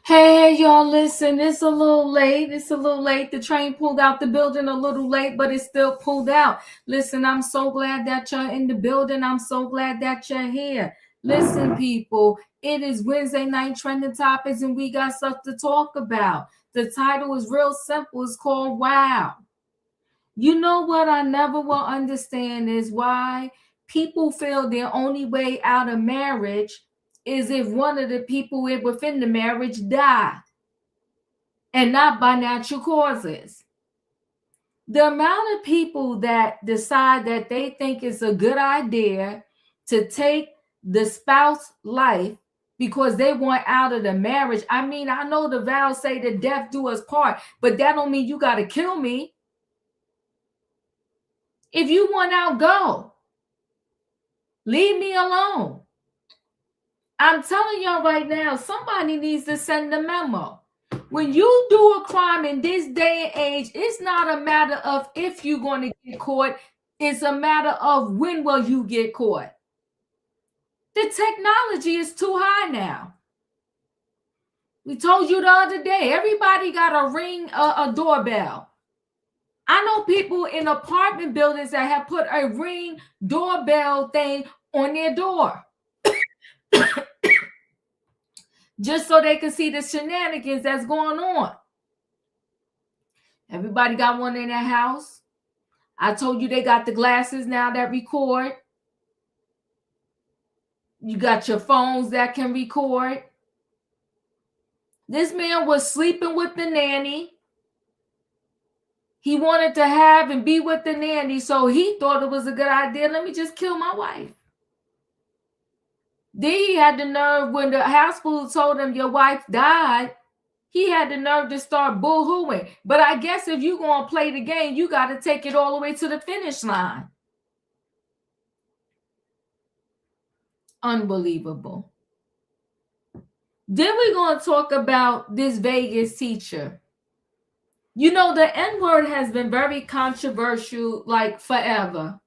Hey, y'all, listen, it's a little late. The train pulled out the building a little late, but it still pulled out. Listen, I'm so glad that you're in the building. I'm so glad that you're here. Listen, people, it is Wednesday night trending topics, and we got stuff to talk about. The title is real simple. It's called Wow. You know what I never will understand is why people feel their only way out of marriage is if one of the people within the marriage die, and not by natural causes. The amount of people that decide that they think it's a good idea to take the spouse's life because they want out of the marriage. I mean, I know the vows say that death do us part, but that don't mean you got to kill me. If you want out, go. Leave me alone. I'm telling y'all right now, somebody needs to send a memo. When you do a crime in this day and age, it's not a matter of if you're going to get caught. It's a matter of when will you get caught. The technology is too high now. We told you the other day, everybody got a ring, a doorbell. I know people in apartment buildings that have put a ring doorbell thing on their door. Just so they can see the shenanigans that's going on. Everybody got one in their house. I told you they got the glasses now that record. You got your phones that can record. This man was sleeping with the nanny. He wanted to have and be with the nanny, so he thought it was a good idea. Let me just kill my wife. Then he had the nerve when the hospital told him your wife died. He had the nerve to start boo-hooing. But I guess if you're going to play the game, you got to take it all the way to the finish line. Unbelievable. Then we're going to talk about this Vegas teacher. You know, the N-word has been very controversial, like forever.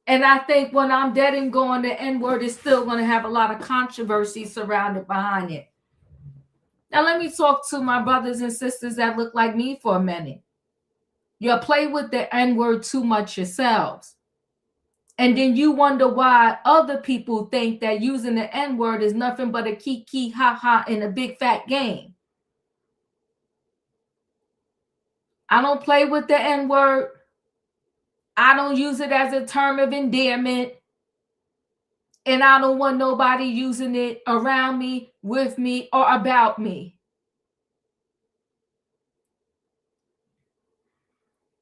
And I think when I'm dead and gone, the N-word is still going to have a lot of controversy surrounded behind it. Now, let me talk to my brothers and sisters that look like me for a minute. You play with the N-word too much yourselves. And then you wonder why other people think that using the N-word is nothing but a kiki, ha-ha, in a big fat game. I don't play with the N-word. I don't use it as a term of endearment. And I don't want nobody using it around me, with me, or about me.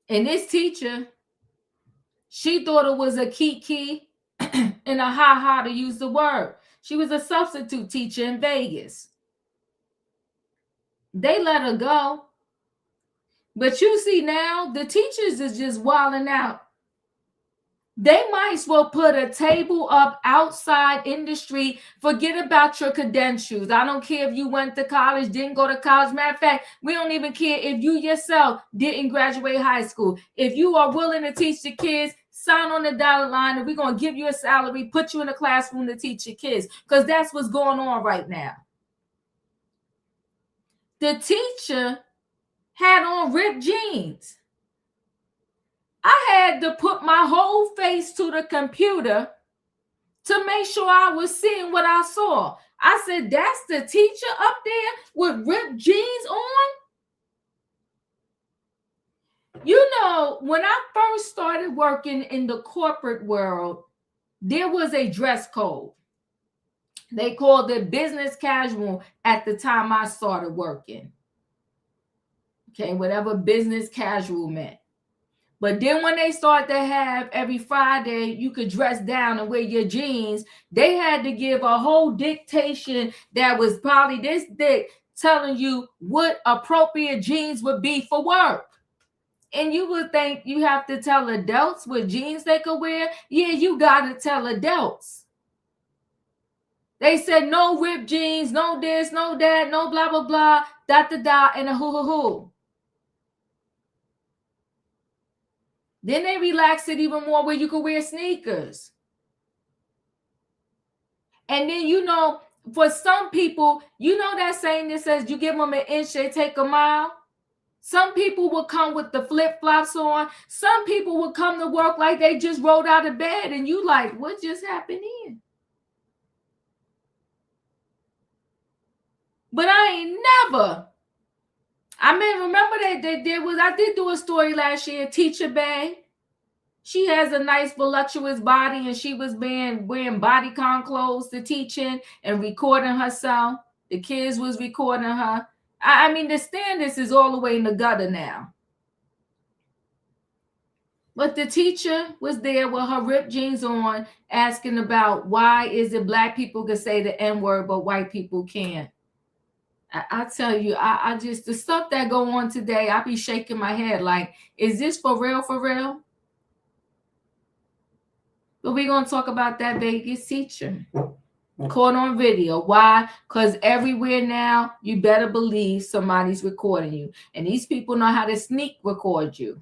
And this teacher, she thought it was a kiki and a ha-ha to use the word. She was a substitute teacher in Vegas. They let her go. But you see now, the teachers is just wilding out. They might as well put a table up outside in the street. Forget about your credentials. I don't care if you went to college, didn't go to college. Matter of fact, we don't even care if you yourself didn't graduate high school. If you are willing to teach the kids, sign on the dotted line and we're going to give you a salary, put you in a classroom to teach your kids, because that's what's going on right now. The teacher had on ripped jeans. I had to put my whole face to the computer to make sure I was seeing what I saw. I said, that's the teacher up there with ripped jeans on? You know, when I first started working in the corporate world, there was a dress code. They called it business casual at the time I started working. Okay, whatever business casual meant. But then when they start to have every Friday, you could dress down and wear your jeans, they had to give a whole dictation that was probably this thick, telling you what appropriate jeans would be for work. And you would think you have to tell adults what jeans they could wear. Yeah, you got to tell adults. They said no ripped jeans, no this, no that, no blah, blah, blah, da, da, da, and a hoo, hoo, hoo. Then they relaxed it even more where you could wear sneakers. And then, you know, for some people, you know that saying that says you give them an inch, they take a mile? Some people will come with the flip-flops on. Some people will come to work like they just rolled out of bed, and you like, what just happened here? But I ain't never. I mean, remember that there was, I did do a story last year, teachable. She has a nice voluptuous body, and she was wearing bodycam clothes to teaching and recording herself. The kids was recording her. I mean, the standards is all the way in the gutter now. But the teacher was there with her ripped jeans on, asking about why is it black people can say the N-word, but white people can't. I tell you, I just, the stuff that go on today, I be shaking my head like, is this for real, for real? But we're going to talk about that Vegas teacher caught on video. Why? Because everywhere now, you better believe somebody's recording you. And these people know how to sneak record you.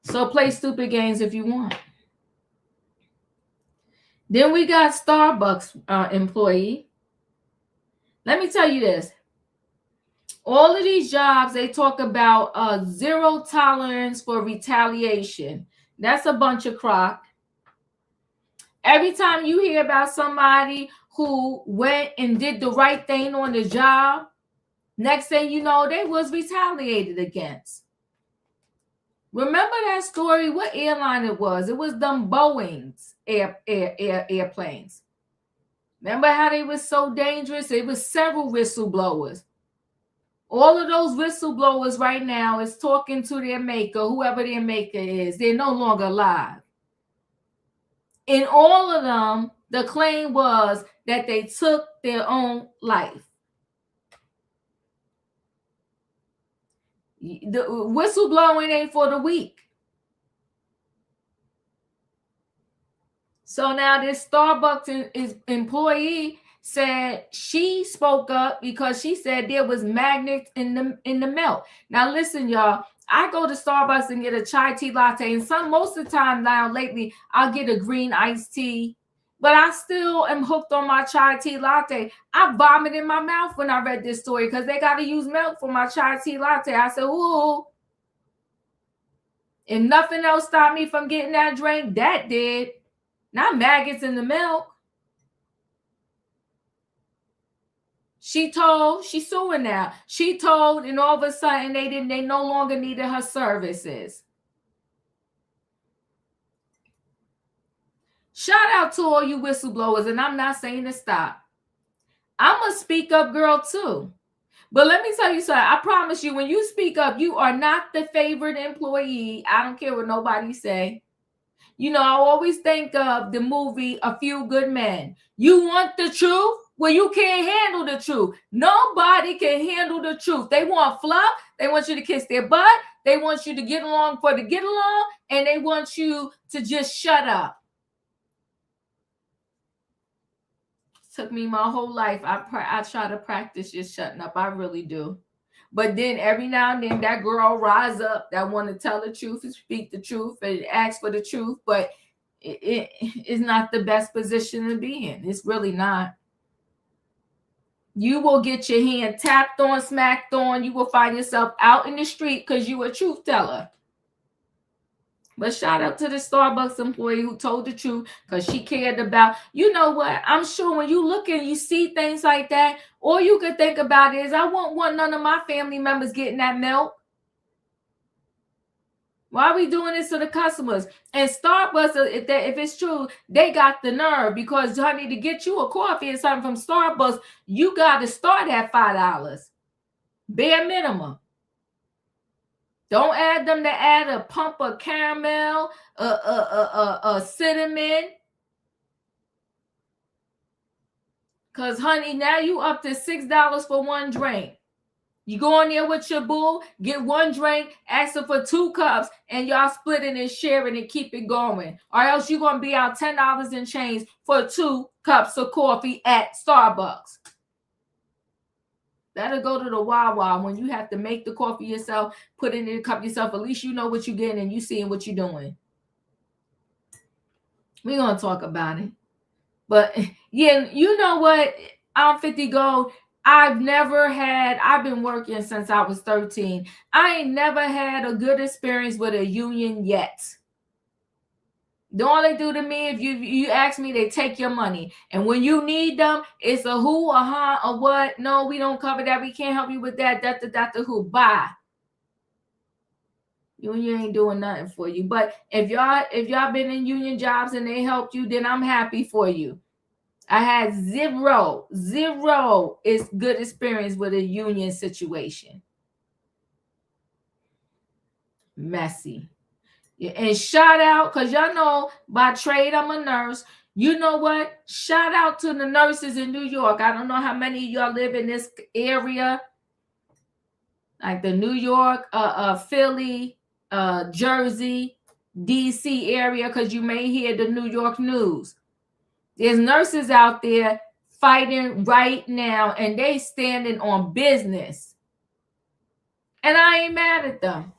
So play stupid games if you want. Then we got Starbucks employee. Let me tell you this. All of these jobs, they talk about zero tolerance for retaliation. That's a bunch of crock. Every time you hear about somebody who went and did the right thing on the job, next thing you know, they was retaliated against. Remember that story? What airline it was? It was them Boeing's airplanes. Remember how they were so dangerous? It was several whistleblowers. All of those whistleblowers right now is talking to their maker, whoever their maker is. They're no longer alive. In all of them, the claim was that they took their own life. The whistleblowing ain't for the weak. So now this Starbucks employee said she spoke up because she said there was magnets in the milk. Now listen, y'all. I go to Starbucks and get a chai tea latte, and most of the time now lately I'll get a green iced tea, but I still am hooked on my chai tea latte. I vomited in my mouth when I read this story because they got to use milk for my chai tea latte. I said, ooh. If nothing else stopped me from getting that drink, that did. Not maggots in the milk. She's suing now. She told, and all of a sudden they no longer needed her services. Shout out to all you whistleblowers, and I'm not saying to stop. I'm a speak up girl too. But let me tell you something. I promise you, when you speak up, you are not the favorite employee. I don't care what nobody say. You know, I always think of the movie A Few Good Men. You want the truth? Well, you can't handle the truth. Nobody can handle the truth. They want fluff. They want you to kiss their butt. They want you to get along for the get along. And they want you to just shut up. It took me my whole life. I try to practice just shutting up. I really do. But then every now and then that girl rise up that want to tell the truth and speak the truth and ask for the truth. But it is not the best position to be in. It's really not. You will get your hand tapped on, smacked on. You will find yourself out in the street because you a truth teller. But shout out to the Starbucks employee who told the truth because she cared about, you know what? I'm sure when you look and you see things like that, all you could think about is, I won't want none of my family members getting that milk. Why are we doing this to the customers? And Starbucks, if it's true, they got the nerve because, honey, to get you a coffee or something from Starbucks, you got to start at $5. Bare minimum. Don't add them to add a pump of caramel, a cinnamon. Because, honey, now you up to $6 for one drink. You go in there with your boo, get one drink, ask her for 2 cups, and y'all split it and share it and keep it going. Or else you're going to be out $10 in change for 2 cups of coffee at Starbucks. That'll go to the Wawa when you have to make the coffee yourself, put it in a cup yourself. At least you know what you're getting and you seeing what you're doing. We're going to talk about it. But, yeah, you know what? I'm 50 Gold. I've been working since I was 13. I ain't never had a good experience with a union yet. All they do to me, if you ask me, they take your money. And when you need them, it's a who, a huh, a what. No, we don't cover that. We can't help you with that. The who. Bye. Union ain't doing nothing for you. But if y'all been in union jobs and they helped you, then I'm happy for you. I had zero is good experience with a union situation. Messy. Yeah, and shout out, because y'all know by trade I'm a nurse. You know what? Shout out to the nurses in New York. I don't know how many of y'all live in this area, like the New York, Philly, Jersey, DC area, because you may hear the New York news. There's nurses out there fighting right now, and they standing on business. And I ain't mad at them.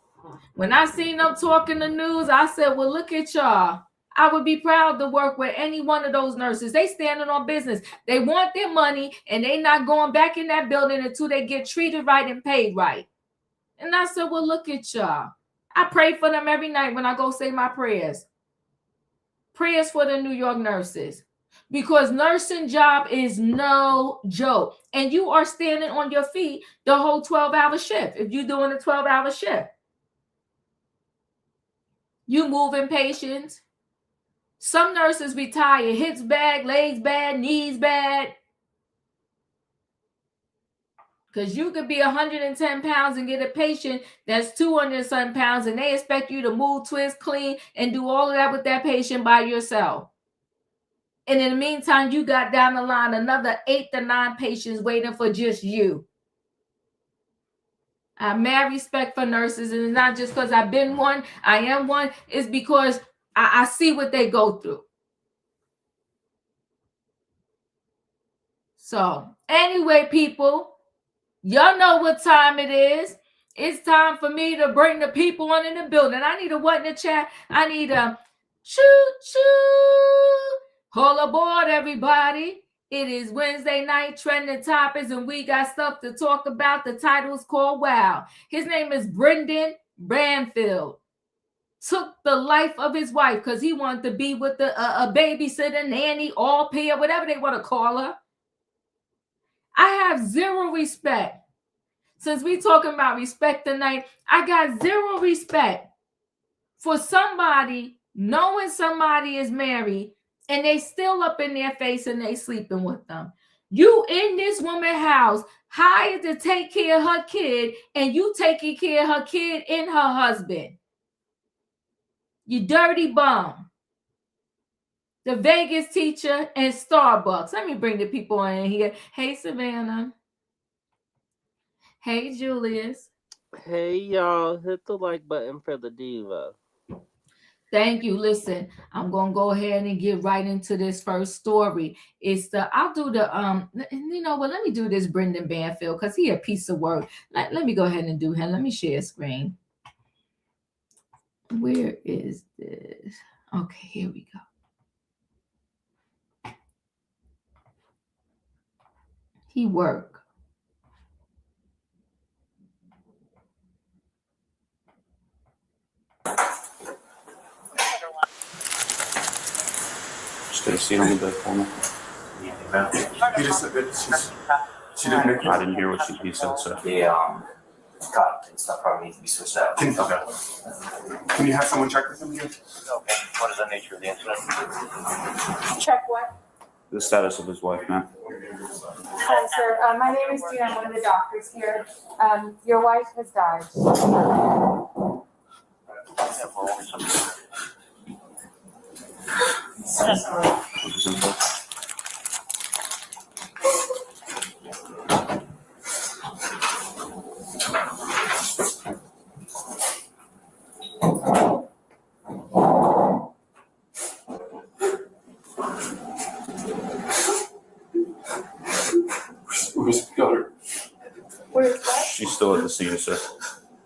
When I seen them talking the news, I said, well, look at y'all. I would be proud to work with any one of those nurses. They standing on business. They want their money, and they not going back in that building until they get treated right and paid right. And I said, well, look at y'all. I pray for them every night when I go say my prayers. Prayers for the New York nurses. Because nursing job is no joke. And you are standing on your feet the whole 12-hour shift. If you're doing a 12-hour shift. You moving patients. Some nurses be tired. Hips bad, legs bad, knees bad. Because you could be 110 pounds and get a patient that's 200 some pounds, and they expect you to move, twist, clean, and do all of that with that patient by yourself. And in the meantime, you got down the line another 8 to 9 patients waiting for just you. I have mad respect for nurses, and it's not just because I've been one, I am one. It's because I see what they go through. So anyway, people, y'all know what time it is. It's time for me to bring the people on in the building. I need a what in the chat? I need a choo-choo. Hold aboard, everybody. It is Wednesday night trending topics, and we got stuff to talk about. The title is called Wow. His name is Brendan Banfield. Took the life of his wife because he wanted to be with a babysitter, nanny, au pair, whatever they want to call her. I have zero respect. Since we talking about respect tonight, I got zero respect for somebody knowing somebody is married and they still up in their face and they sleeping with them. You in this woman's house, hired to take care of her kid, and you taking care of her kid and her husband. You dirty bum. The Vegas teacher and Starbucks. Let me bring the people in here. Hey, Savannah. Hey, Julius. Hey, y'all. Hit the like button for the diva. Thank you. Listen, I'm going to go ahead and get right into this first story. I'll do the, you know what, let me do this Brendan Banfield because he a piece of work. Let me go ahead and do him. Let me share screen. Where is this? Okay, here we go. He work. Get a seat on the bed for me. He just said that she didn't make it. I didn't hear what he said, so. The cotton and stuff probably needs to be switched out. Can you have someone check this in here? Okay. What is the nature of the incident? Check what? The status of his wife, ma'am. Hi, sir. My name is Gina. I'm one of the doctors here. Your wife has died. What's his info? Where's the other? Where's what? She's still at the scene, sir.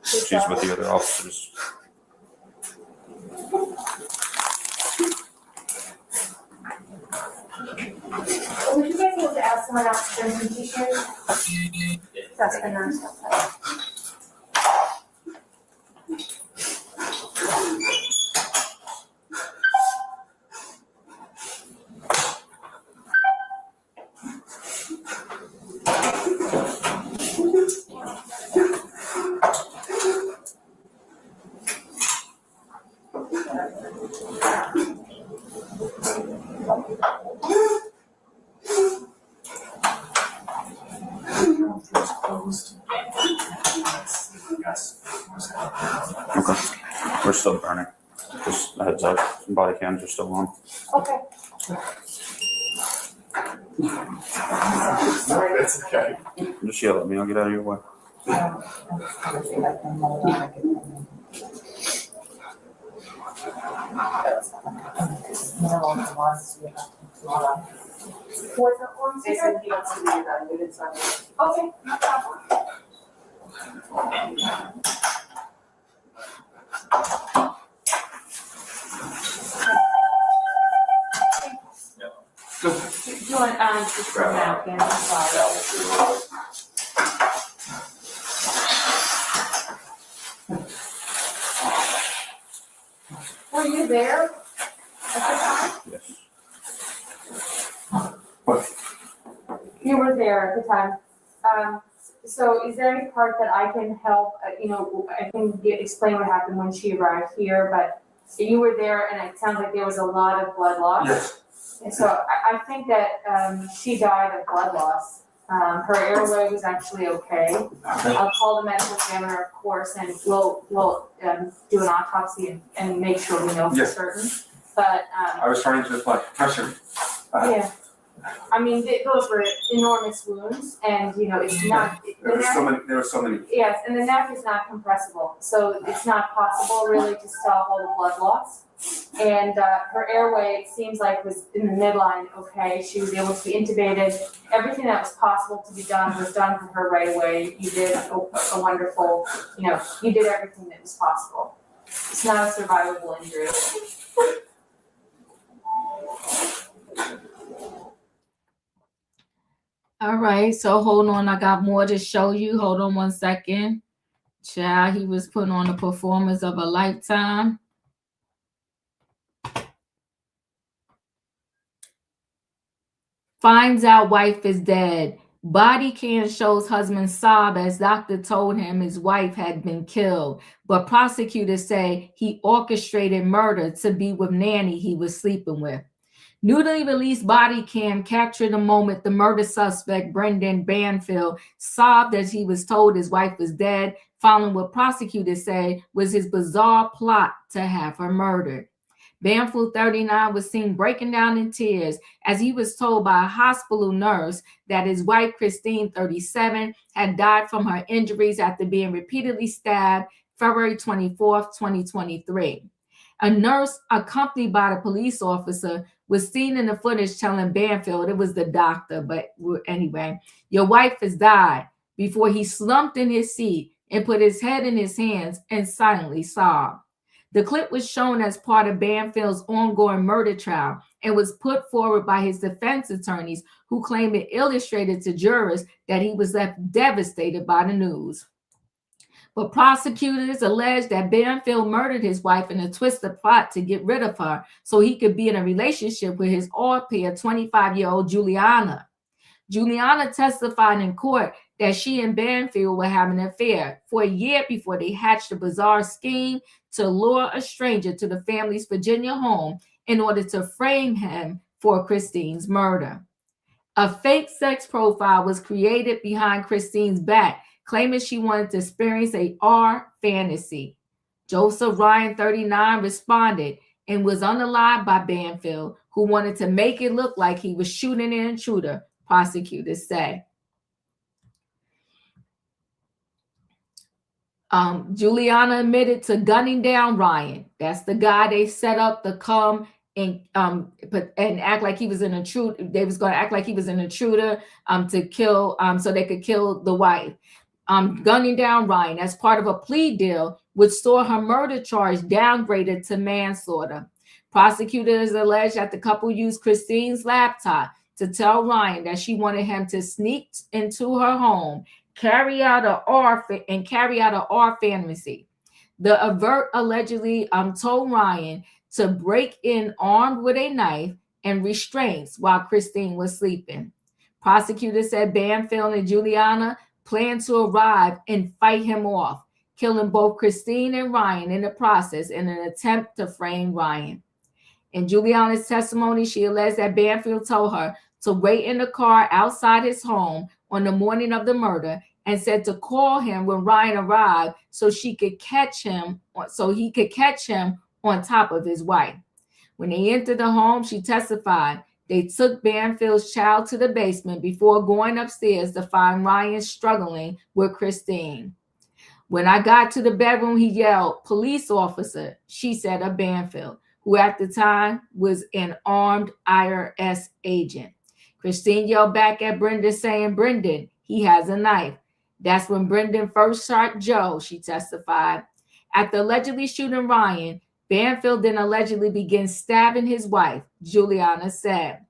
She's with the other officers. Would you guys be able to ask someone else to bring some t-shirts? That's the nurse. Okay. We're still burning. Just a heads up. Body cams are still on. Okay. That's okay. Just yell at me. I'll get out of your way. Was it on They said he wants to be evaluated, so Okay, no problem. Do you want, just a napkin, sorry. Were you there at the time? Yes. What? You were there at the time. So is there any part that I can help, I can explain what happened when she arrived here, but you were there and it sounds like there was a lot of blood loss. Yes. And so I think that she died of blood loss. Her airway was actually okay. I'll call the medical examiner, of course, and we'll do an autopsy and make sure we know for Yes. certain. But I was trying to apply pressure. yeah, I mean, those were enormous wounds, and it's not. There were so many. Yes, and the neck is not compressible, so it's not possible really to stop all the blood loss. And her airway, it seems like, was in the midline okay. She was able to be intubated. Everything that was possible to be done was done for her right away. You did a wonderful, you did everything that was possible. It's not a survivable injury. All right, so hold on. I got more to show you. Hold on one second. Child, he was putting on a performance of a lifetime. Finds out wife is dead. Body cam shows husband sob as doctor told him his wife had been killed. But prosecutors say he orchestrated murder to be with nanny he was sleeping with. Newly released body cam captured the moment the murder suspect, Brendan Banfield, sobbed as he was told his wife was dead, following what prosecutors say was his bizarre plot to have her murdered. Banfield, 39, was seen breaking down in tears as he was told by a hospital nurse that his wife, Christine, 37, had died from her injuries after being repeatedly stabbed February 24th, 2023. A nurse accompanied by the police officer was seen in the footage telling Banfield it was the doctor, but anyway, your wife has died, before he slumped in his seat and put his head in his hands and silently sobbed. The clip was shown as part of Banfield's ongoing murder trial and was put forward by his defense attorneys, who claimed it illustrated to jurors that he was left devastated by the news. But prosecutors allege that Banfield murdered his wife in a twisted plot to get rid of her so he could be in a relationship with his au pair, 25-year-old Juliana. Juliana testified in court that she and Banfield were having an affair for a year before they hatched a bizarre scheme to lure a stranger to the family's Virginia home in order to frame him for Christine's murder. A fake sex profile was created behind Christine's back, claiming she wanted to experience a R fantasy. Joseph Ryan, 39, responded and was unalived by Banfield, who wanted to make it look like he was shooting an intruder, prosecutors say. Juliana admitted to gunning down Ryan. That's the guy they set up to come and act like he was an intruder. They was going to act like he was an intruder to kill, so they could kill the wife. Gunning down Ryan as part of a plea deal, which saw her murder charge downgraded to manslaughter. Prosecutors allege that the couple used Christine's laptop to tell Ryan that she wanted him to sneak into her home, carry out an R fantasy. The avert allegedly told Ryan to break in armed with a knife and restraints while Christine was sleeping. Prosecutors said Banfield and Juliana planned to arrive and fight him off, killing both Christine and Ryan in the process in an attempt to frame Ryan. In Juliana's testimony, she alleged that Banfield told her to wait in the car outside his home on the morning of the murder and said to call him when Ryan arrived so he could catch him on top of his wife. When they entered the home, she testified they took Banfield's child to the basement before going upstairs to find Ryan struggling with Christine. When I got to the bedroom, he yelled, "Police officer," she said of Banfield, who at the time was an armed IRS agent. Christine yelled back at Brendan saying, "Brendan, he has a knife." That's when Brendan first shot Joe, she testified. After allegedly shooting Ryan, Banfield then allegedly began stabbing his wife, Juliana said.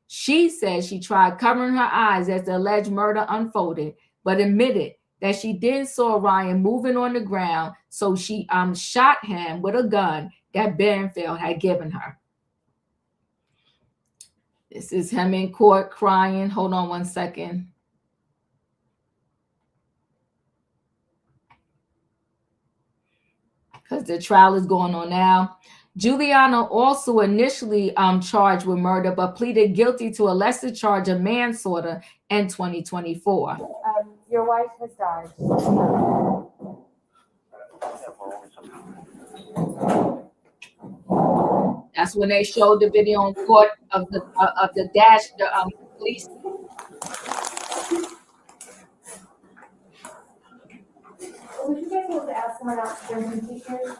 She said she tried covering her eyes as the alleged murder unfolded, but admitted that she then saw Ryan moving on the ground, so she shot him with a gun that Banfield had given her. This is him in court crying. Hold on one second. Because the trial is going on now. Juliana also initially charged with murder, but pleaded guilty to a lesser charge of manslaughter in 2024. Your wife has died. That's when they showed the video in court of the dash, the police. Would you guys be able to ask someone else to bring some teachers?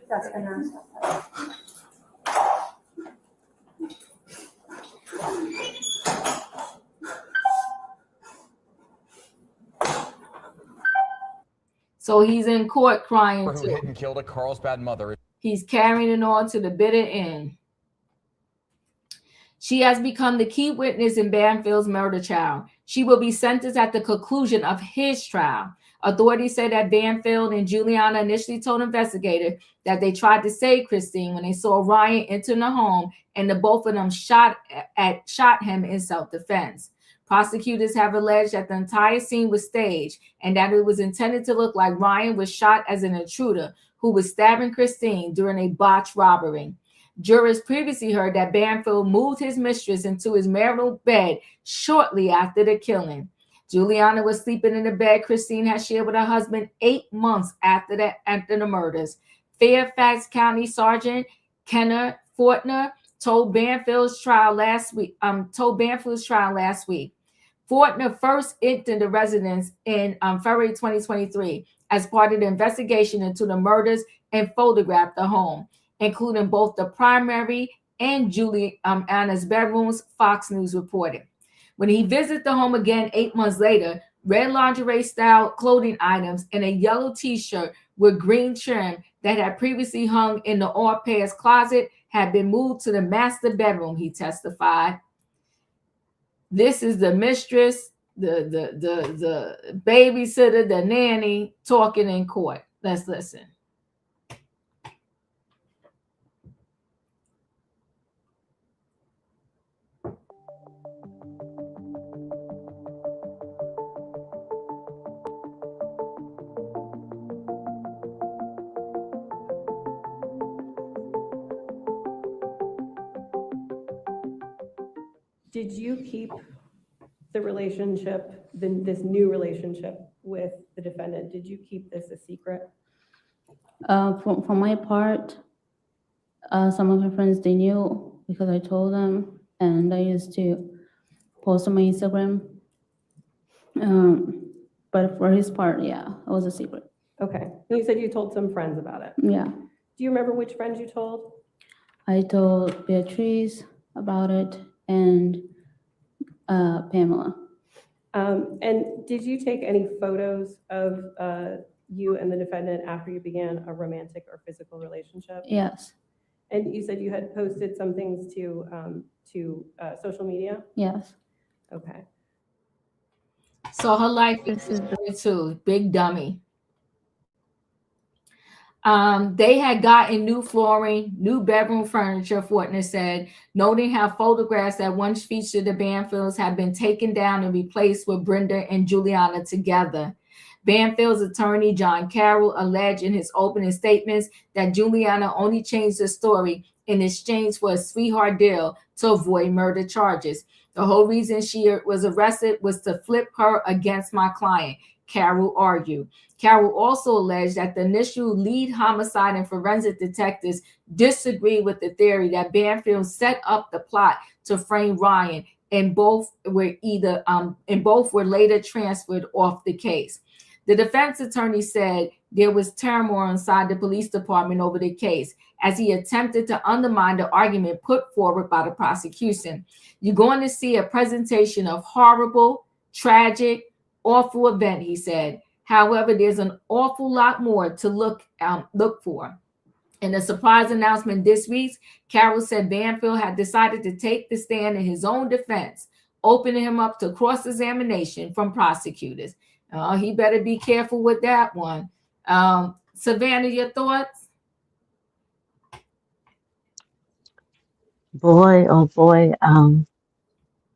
That's the nurse. So he's in court crying Who hit too. and killed a Carlsbad mother. He's carrying it on to the bitter end. She has become the key witness in Banfield's murder trial. She will be sentenced at the conclusion of his trial. Authorities say that Banfield and Juliana initially told investigators that they tried to save Christine when they saw Ryan enter the home, and the both of them shot him in self-defense. Prosecutors have alleged that the entire scene was staged and that it was intended to look like Ryan was shot as an intruder who was stabbing Christine during a botched robbery. Jurors previously heard that Banfield moved his mistress into his marital bed shortly after the killing. Juliana was sleeping in the bed Christine had shared with her husband 8 months after the murders. Fairfax County Sergeant Kenneth Fortner told Banfield's trial last week. Fortner first entered the residence in February 2023 as part of the investigation into the murders and photographed the home, including both the primary and Juliana's bedrooms, Fox News reported. When he visited the home again 8 months later, red lingerie-style clothing items and a yellow T-shirt with green trim that had previously hung in the au pair's closet had been moved to the master bedroom, he testified. This is the mistress. the babysitter, the nanny talking in court. Let's listen. Did you keep the relationship, this new relationship with the defendant, did you keep this a secret? For my part, some of my friends, they knew because I told them, and I used to post on my Instagram. But for his part, yeah, it was a secret. Okay. You said you told some friends about it. Yeah, Do you remember which friends you told? I told Beatrice about it and Pamela. And did you take any photos of you and the defendant after you began a romantic or physical relationship? Yes, And you said you had posted some things to social media? yes. Okay. So her life is too big dummy. They had gotten new flooring, new bedroom furniture, Fortner said, noting how photographs that once featured the Banfields had been taken down and replaced with Brenda and Juliana together. Banfield's attorney, John Carroll, alleged in his opening statements that Juliana only changed the story in exchange for a sweetheart deal to avoid murder charges. The whole reason she was arrested was to flip her against my client, Carroll argued. Carroll also alleged that the initial lead homicide and forensic detectives disagreed with the theory that Banfield set up the plot to frame Ryan, and both were later transferred off the case. The defense attorney said there was turmoil inside the police department over the case as he attempted to undermine the argument put forward by the prosecution. You're going to see a presentation of horrible, tragic, awful event, he said. However, there's an awful lot more to look for. In a surprise announcement this week, Carroll said Banfield had decided to take the stand in his own defense, opening him up to cross-examination from prosecutors. He better be careful with that one. Savannah, your thoughts? Boy, oh boy.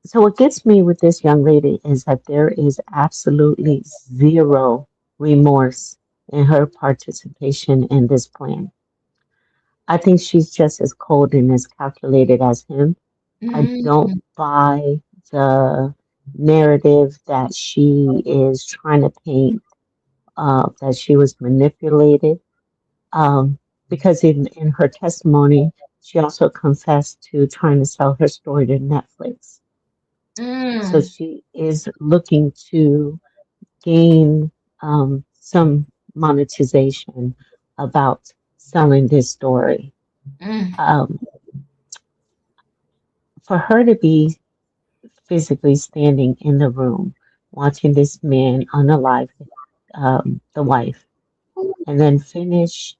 So what gets me with this young lady is that there is absolutely zero remorse in her participation in this plan. I think she's just as cold and as calculated as him. I don't buy the narrative that she is trying to paint, that she was manipulated. Because in her testimony, she also confessed to trying to sell her story to Netflix. So she is looking to gain some monetization about selling this story. For her to be physically standing in the room, watching this man unalive the wife, and then finish,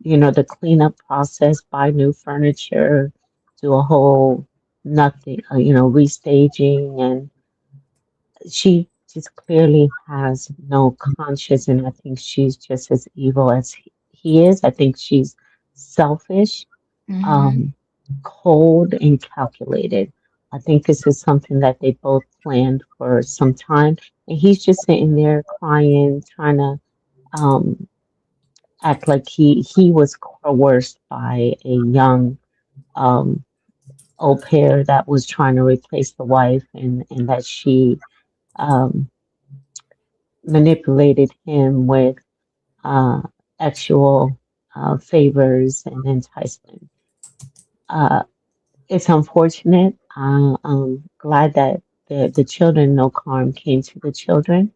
the cleanup process, buy new furniture, do a whole nothing, restaging, and she just clearly has no conscience, and I think she's just as evil as he is. I think she's selfish, cold, and calculated. I think this is something that they both planned for some time, and he's just sitting there crying, trying to act like he was coerced by a young au pair that was trying to replace the wife, and that she manipulated him with actual favors and enticement. It's unfortunate. I'm glad that the children, no harm came to the children,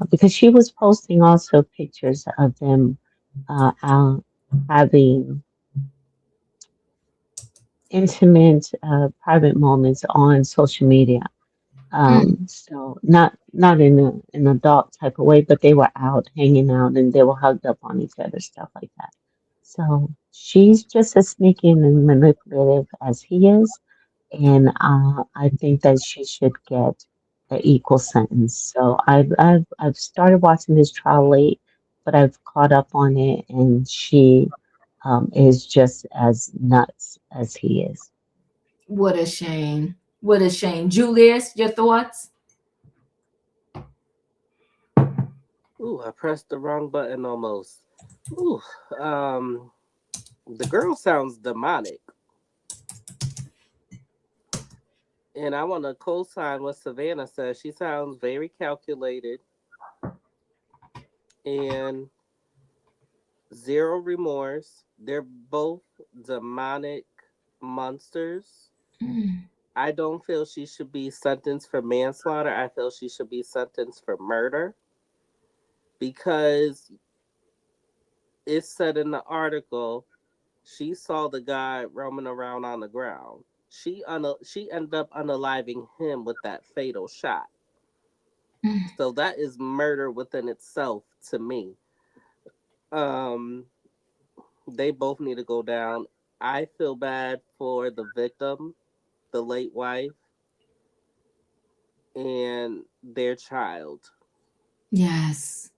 because she was posting also pictures of them out having intimate, private moments on social media. So not in an adult type of way, but they were out hanging out and they were hugged up on each other, stuff like that. So she's just as sneaky and manipulative as he is, and I think that she should get an equal sentence. So I've started watching this trial late, but I've caught up on it, and she is just as nuts as he is. What a shame. What a shame. Julius, your thoughts? Ooh, I pressed the wrong button almost. Ooh, the girl sounds demonic. And I want to co-sign what Savannah says. She sounds very calculated and zero remorse. They're both demonic monsters. I don't feel she should be sentenced for manslaughter. I feel she should be sentenced for murder, because it said in the article she saw the guy roaming around on the ground. She ended up unaliving him with that fatal shot. So that is murder within itself to me. They both need to go down. I feel bad for the victim, the late wife, and their child. Yes.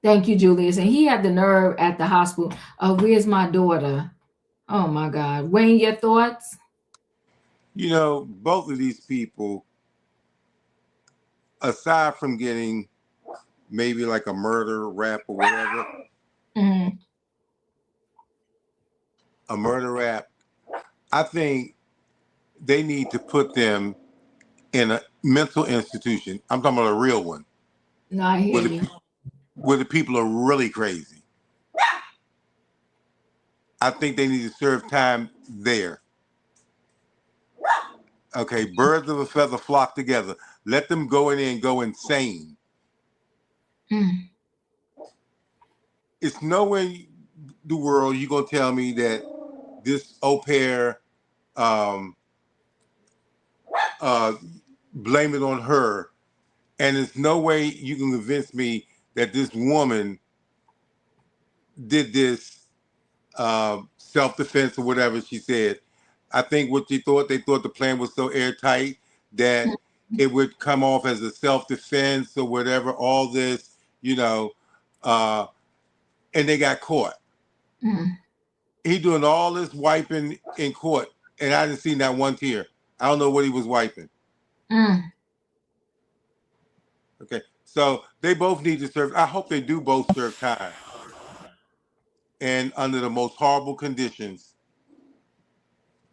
Thank you, Julius. And he had the nerve at the hospital. Oh, where's my daughter? Oh my God. Wayne, your thoughts? You know, both of these people, aside from getting maybe like a murder rap or whatever, a murder rap, I think they need to put them in a mental institution. I'm talking about a real one. No, I hear you. Where the people are really crazy. I think they need to serve time there. Okay, birds of a feather flock together. Let them go in there and go insane. It's nowhere in the world you're gonna tell me that this au pair blame it on her, and there's no way you can convince me that this woman did this self-defense or whatever she said. I think what they thought the plan was so airtight that it would come off as a self-defense or whatever, all this, and they got caught. He doing all this wiping in court, and I didn't see that one tear. I don't know what he was wiping. Okay, so they both need to serve. I hope they do both serve time, and under the most horrible conditions.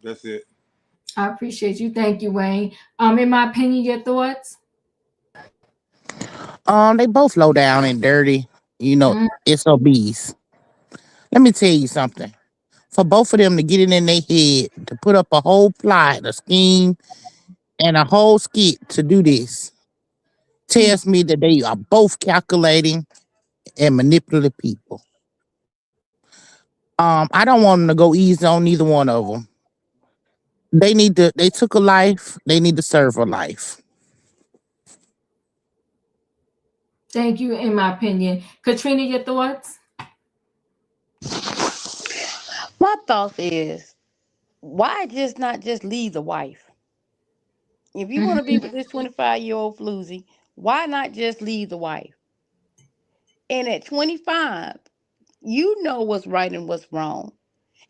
That's it. I appreciate you. Thank you, Wayne. In my opinion, your thoughts? They both low down and dirty. SOBs. Let me tell you something. For both of them to get it in their head, to put up a whole plot, a scheme, and a whole skit to do this, tells me that they are both calculating and manipulative people. I don't want them to go easy on neither one of them. They took a life, they need to serve a life. Thank you. In my opinion, Katrina, your thoughts? My thought is, why just not just leave the wife? If you want to be with this 25-year-old floozy, why not just leave the wife? And at 25, you know what's right and what's wrong.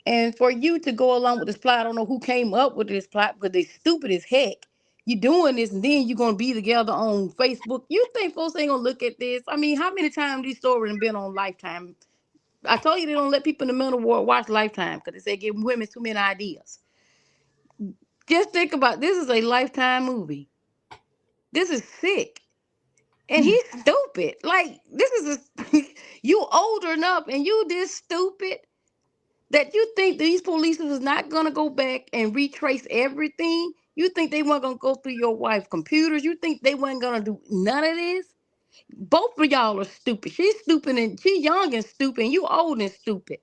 And for you to go along with this plot, I don't know who came up with this plot, because they stupid as heck. You doing this, and then you're gonna be together on Facebook. You think folks ain't gonna look at this? I mean, how many times these stories have been on Lifetime? I told you they don't let people in the mental ward watch Lifetime because they say give women too many ideas. Just think about this is a Lifetime movie. This is sick. And he's stupid. Like, this is you older enough and you this stupid that you think these police is not gonna go back and retrace everything. You think they weren't gonna go through your wife's computers. You think they weren't gonna do none of this. Both of y'all are stupid. She's stupid and she's young and stupid, and you old and stupid.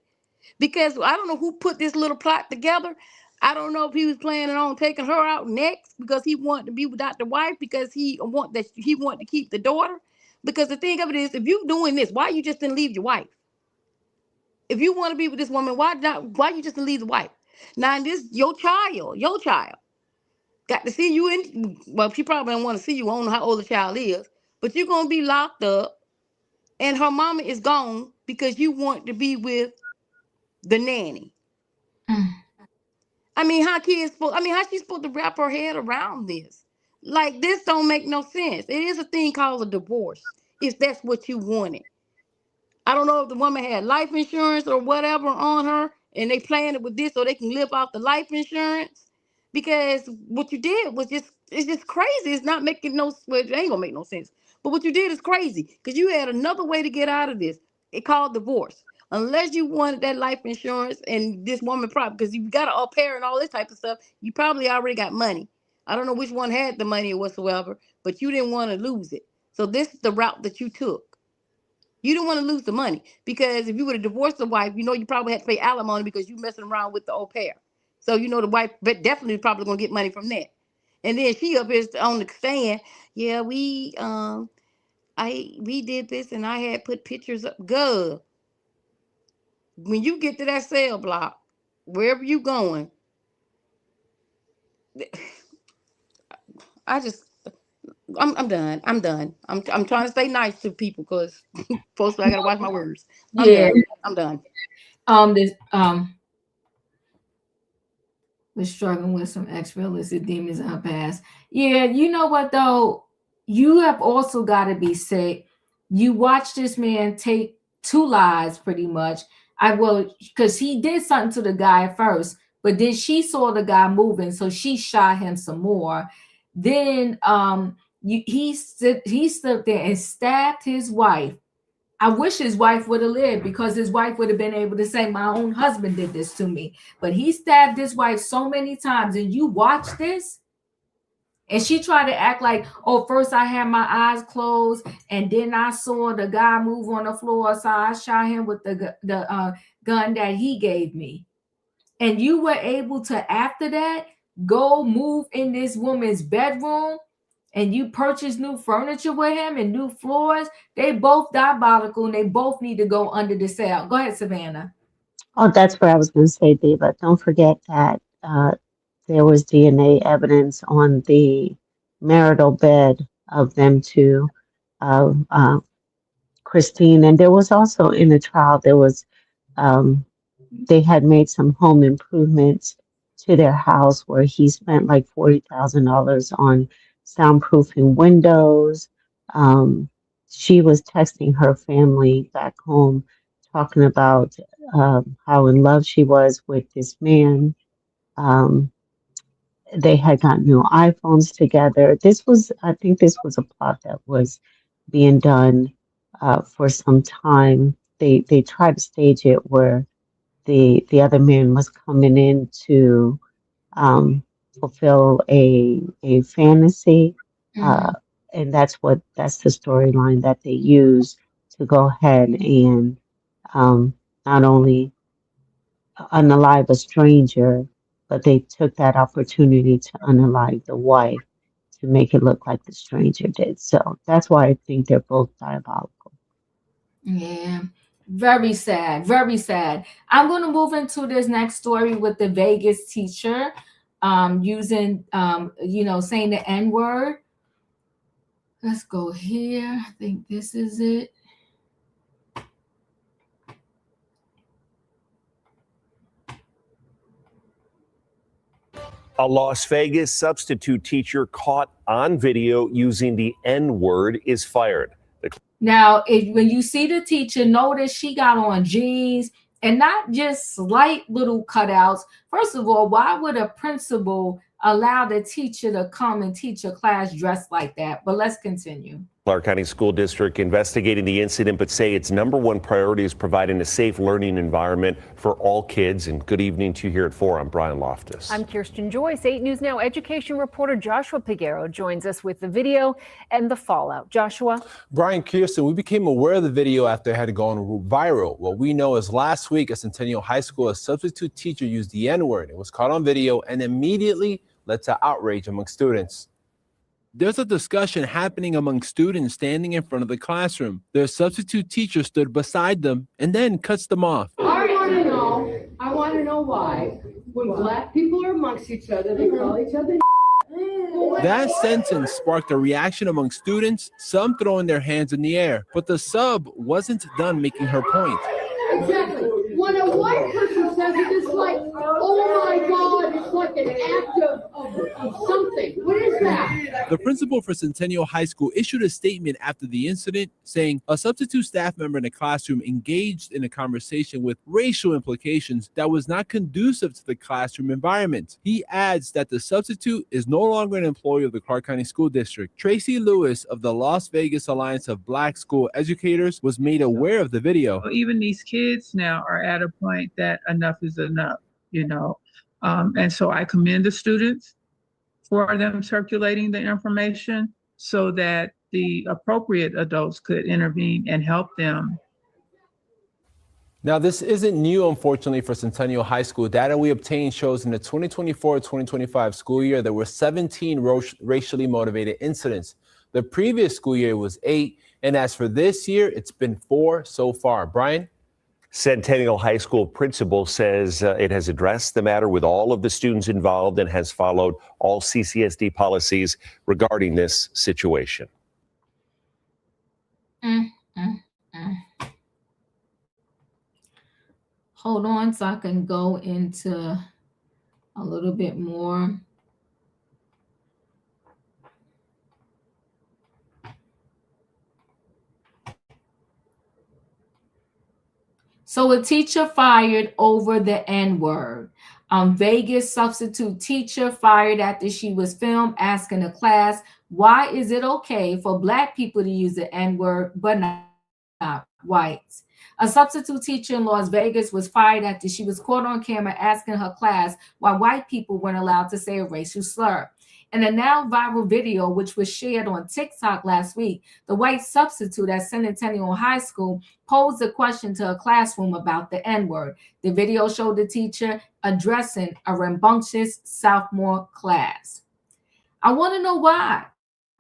Because I don't know who put this little plot together. I don't know if he was planning on taking her out next because he wanted to be without the wife, because he wanted to keep the daughter. Because the thing of it is, if you doing this, why you just didn't leave your wife? If you want to be with this woman, why you just didn't leave the wife? Now this your child got to see you in, well, she probably don't want to see you. I don't know how old the child is, but you're going to be locked up and her mama is gone because you want to be with the nanny. I mean, how she's supposed to wrap her head around this? Like, this don't make no sense. It is a thing called a divorce, if that's what you wanted. I don't know if the woman had life insurance or whatever on her, and they planned it with this so they can live off the life insurance. Because what you did was it's just crazy. It's not making well, it ain't gonna make no sense. But what you did is crazy because you had another way to get out of this. It called divorce. Unless you wanted that life insurance and this woman probably, because you got an au pair and all this type of stuff, you probably already got money. I don't know which one had the money or whatsoever, but you didn't want to lose it. So this is the route that you took. You didn't want to lose the money because if you would have divorced the wife, you probably had to pay alimony because you messing around with the au pair. So the wife but definitely probably gonna get money from that. And then she up here on the stand, yeah, we did this and I had put pictures up. Good. When you get to that cell block, wherever you going, I'm done. I'm done. I'm trying to stay nice to people because folks, I gotta watch my words. I'm done. We're struggling with some ex-realistic demons in her past. Yeah, you know what though? You have also got to be sick. You watch this man take 2 lives pretty much. Because he did something to the guy first, but then she saw the guy moving, so she shot him some more. Then he stood there and stabbed his wife. I wish his wife would have lived because his wife would have been able to say, my own husband did this to me. But he stabbed his wife so many times. And you watch this, and she tried to act like, oh, first I had my eyes closed, and then I saw the guy move on the floor, so I shot him with the gun that he gave me. And you were able to, after that, go move in this woman's bedroom, and you purchase new furniture with him and new floors. They both diabolical and they both need to go under the cell. Go ahead, Savannah. Oh, that's what I was going to say, Dee, but don't forget that there was DNA evidence on the marital bed of them two, Christine. And there was also in the trial, there was, they had made some home improvements to their house where he spent like $40,000 on soundproofing windows. She was texting her family back home, talking about how in love she was with this man. They had got new iPhones together. I think this was a plot that was being done for some time. They tried to stage it where the other man was coming in to fulfill a fantasy, and that's the storyline that they use to go ahead and not only unalive a stranger, but they took that opportunity to unalive the wife to make it look like the stranger did. So that's why I think they're both diabolical. Yeah. Very sad. Very sad. I'm going to move into this next story with the Vegas teacher using, saying the N-word. Let's go here. I think this is it. A Las Vegas substitute teacher caught on video using the N-word is fired. Now, when you see the teacher, notice she got on jeans and not just slight little cutouts. First of all, why would a principal allow the teacher to come and teach a class dressed like that? But let's continue. Clark County School District investigating the incident, but say its number one priority is providing a safe learning environment for all kids. And good evening to you here at 4. I'm Brian Loftus. I'm Kirsten Joyce. 8 News Now education reporter Joshua Piguero joins us with the video and the fallout. Joshua? Brian, Kirsten, we became aware of the video after it had gone viral. What we know is last week at Centennial High School, a substitute teacher used the N-word. It was caught on video and immediately led to outrage among students. There's a discussion happening among students standing in front of the classroom. Their substitute teacher stood beside them and then cuts them off. I want to know why, when black people are amongst each other, they call each other That sentence sparked a reaction among students, some throwing their hands in the air. But the sub wasn't done making her point. Exactly. When a white person says it, it's like, oh my God, it's like an act of something. What is that? The principal for Centennial High School issued a statement after the incident saying a substitute staff member in the classroom engaged in a conversation with racial implications that was not conducive to the classroom environment. He adds that the substitute is no longer an employee of the Clark County School District. Tracy Lewis of the Las Vegas Alliance of Black School Educators was made aware of the video. Even these kids now are at a point that enough is enough, you know. And so I commend the students for them circulating the information so that the appropriate adults could intervene and help them. Now, this isn't new, unfortunately, for Centennial High School. Data we obtained shows in the 2024-2025 school year, there were 17 racially motivated incidents. The previous school year was 8, and as for this year, it's been 4 so far. Brian? Centennial High School principal says it has addressed the matter with all of the students involved and has followed all CCSD policies regarding this situation. Hold on so I can go into a little bit more. So a teacher fired over the N-word. Vegas substitute teacher fired after she was filmed asking a class, why is it okay for Black people to use the N-word but not whites? A substitute teacher in Las Vegas was fired after she was caught on camera asking her class why white people weren't allowed to say a racial slur. In a now viral video, which was shared on TikTok last week, the white substitute at Centennial High School posed a question to a classroom about the N-word. The video showed the teacher addressing a rambunctious sophomore class. I want to know why.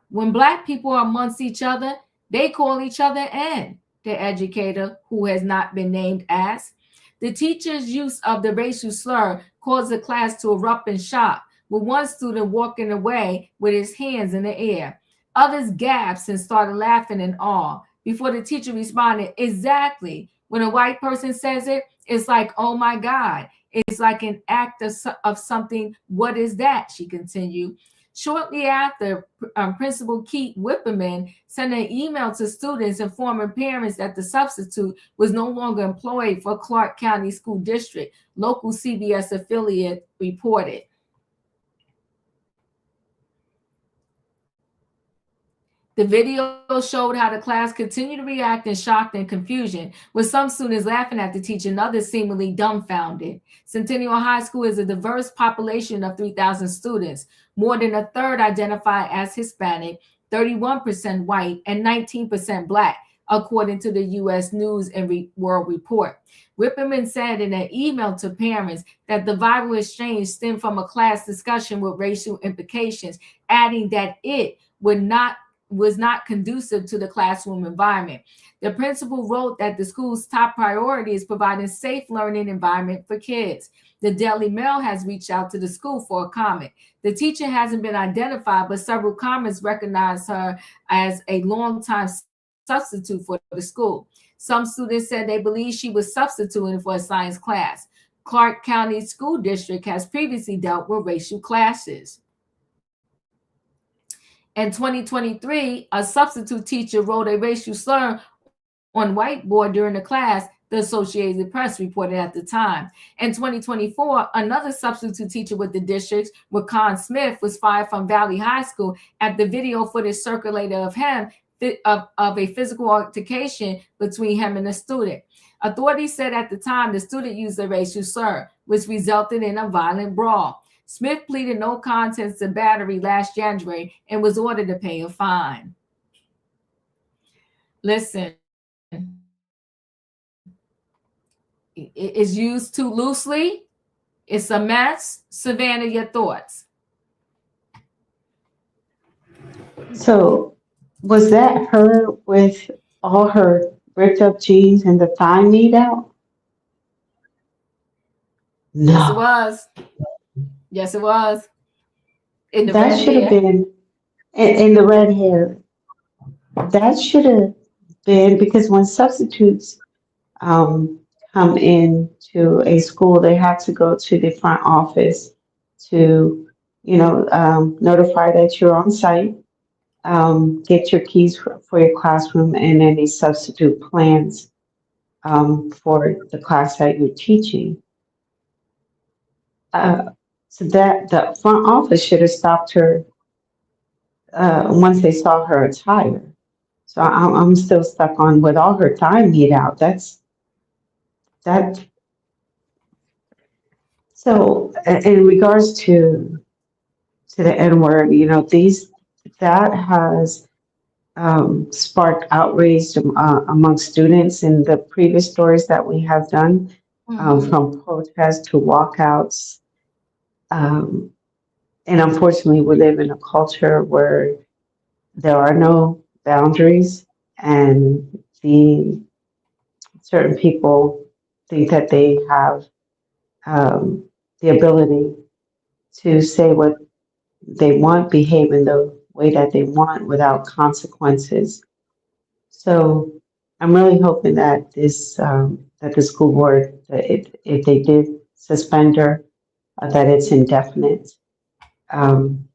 When Black people are amongst each other, they call each other N, the educator, who has not been named, asked. The teacher's use of the racial slur caused the class to erupt in shock, with one student walking away with his hands in the air. Others gasped and started laughing in awe before the teacher responded, exactly. When a white person says it, it's like, oh my God. It's like an act of something. What is that? She continued. Shortly after, Principal Keith Whipperman sent an email to students informing parents that the substitute was no longer employed for Clark County School District, local CBS affiliate reported. The video showed how the class continued to react in shock and confusion, with some students laughing at the teacher and others seemingly dumbfounded. Centennial High School is a diverse population of 3,000 students. More than a third identify as Hispanic, 31% white, and 19% Black, according to the U.S. News and World Report. Whipperman said in an email to parents that the viral exchange stemmed from a class discussion with racial implications, adding that it was not conducive to the classroom environment. The principal wrote that the school's top priority is providing a safe learning environment for kids. The Daily Mail has reached out to the school for a comment. The teacher hasn't been identified, but several comments recognize her as a longtime substitute for the school. Some students said they believe she was substituting for a science class. Clark County School District has previously dealt with racial classes. In 2023, a substitute teacher wrote a racial slur on whiteboard during the class, the Associated Press reported at the time. In 2024, another substitute teacher with the district, Wakon Smith, was fired from Valley High School after video footage circulated of him of a physical altercation between him and a student. Authorities said at the time the student used a racial slur, which resulted in a violent brawl. Smith pleaded no contest to battery last January and was ordered to pay a fine. Listen, it's used too loosely. It's a mess. Savannah, your thoughts? So was that her with all her ripped up jeans and the thigh meat out? No. Yes, it was. Yes, it was. In the That red should have hair. been in the red hair. That should have been because when substitutes come in to a school, they have to go to the front office to, notify that you're on site, get your keys for your classroom, and any substitute plans for the class that you're teaching. So that the front office should have stopped her once they saw her attire. So I'm still stuck on with all her thigh meat out. That. So in regards to the N word, that has sparked outrage among students in the previous stories that we have done, from protests to walkouts. And unfortunately, we live in a culture where there are no boundaries, and the certain people think that they have the ability to say what they want, behave in the way that they want without consequences. So I'm really hoping that that the school board, that if they did suspend her, that it's indefinite. And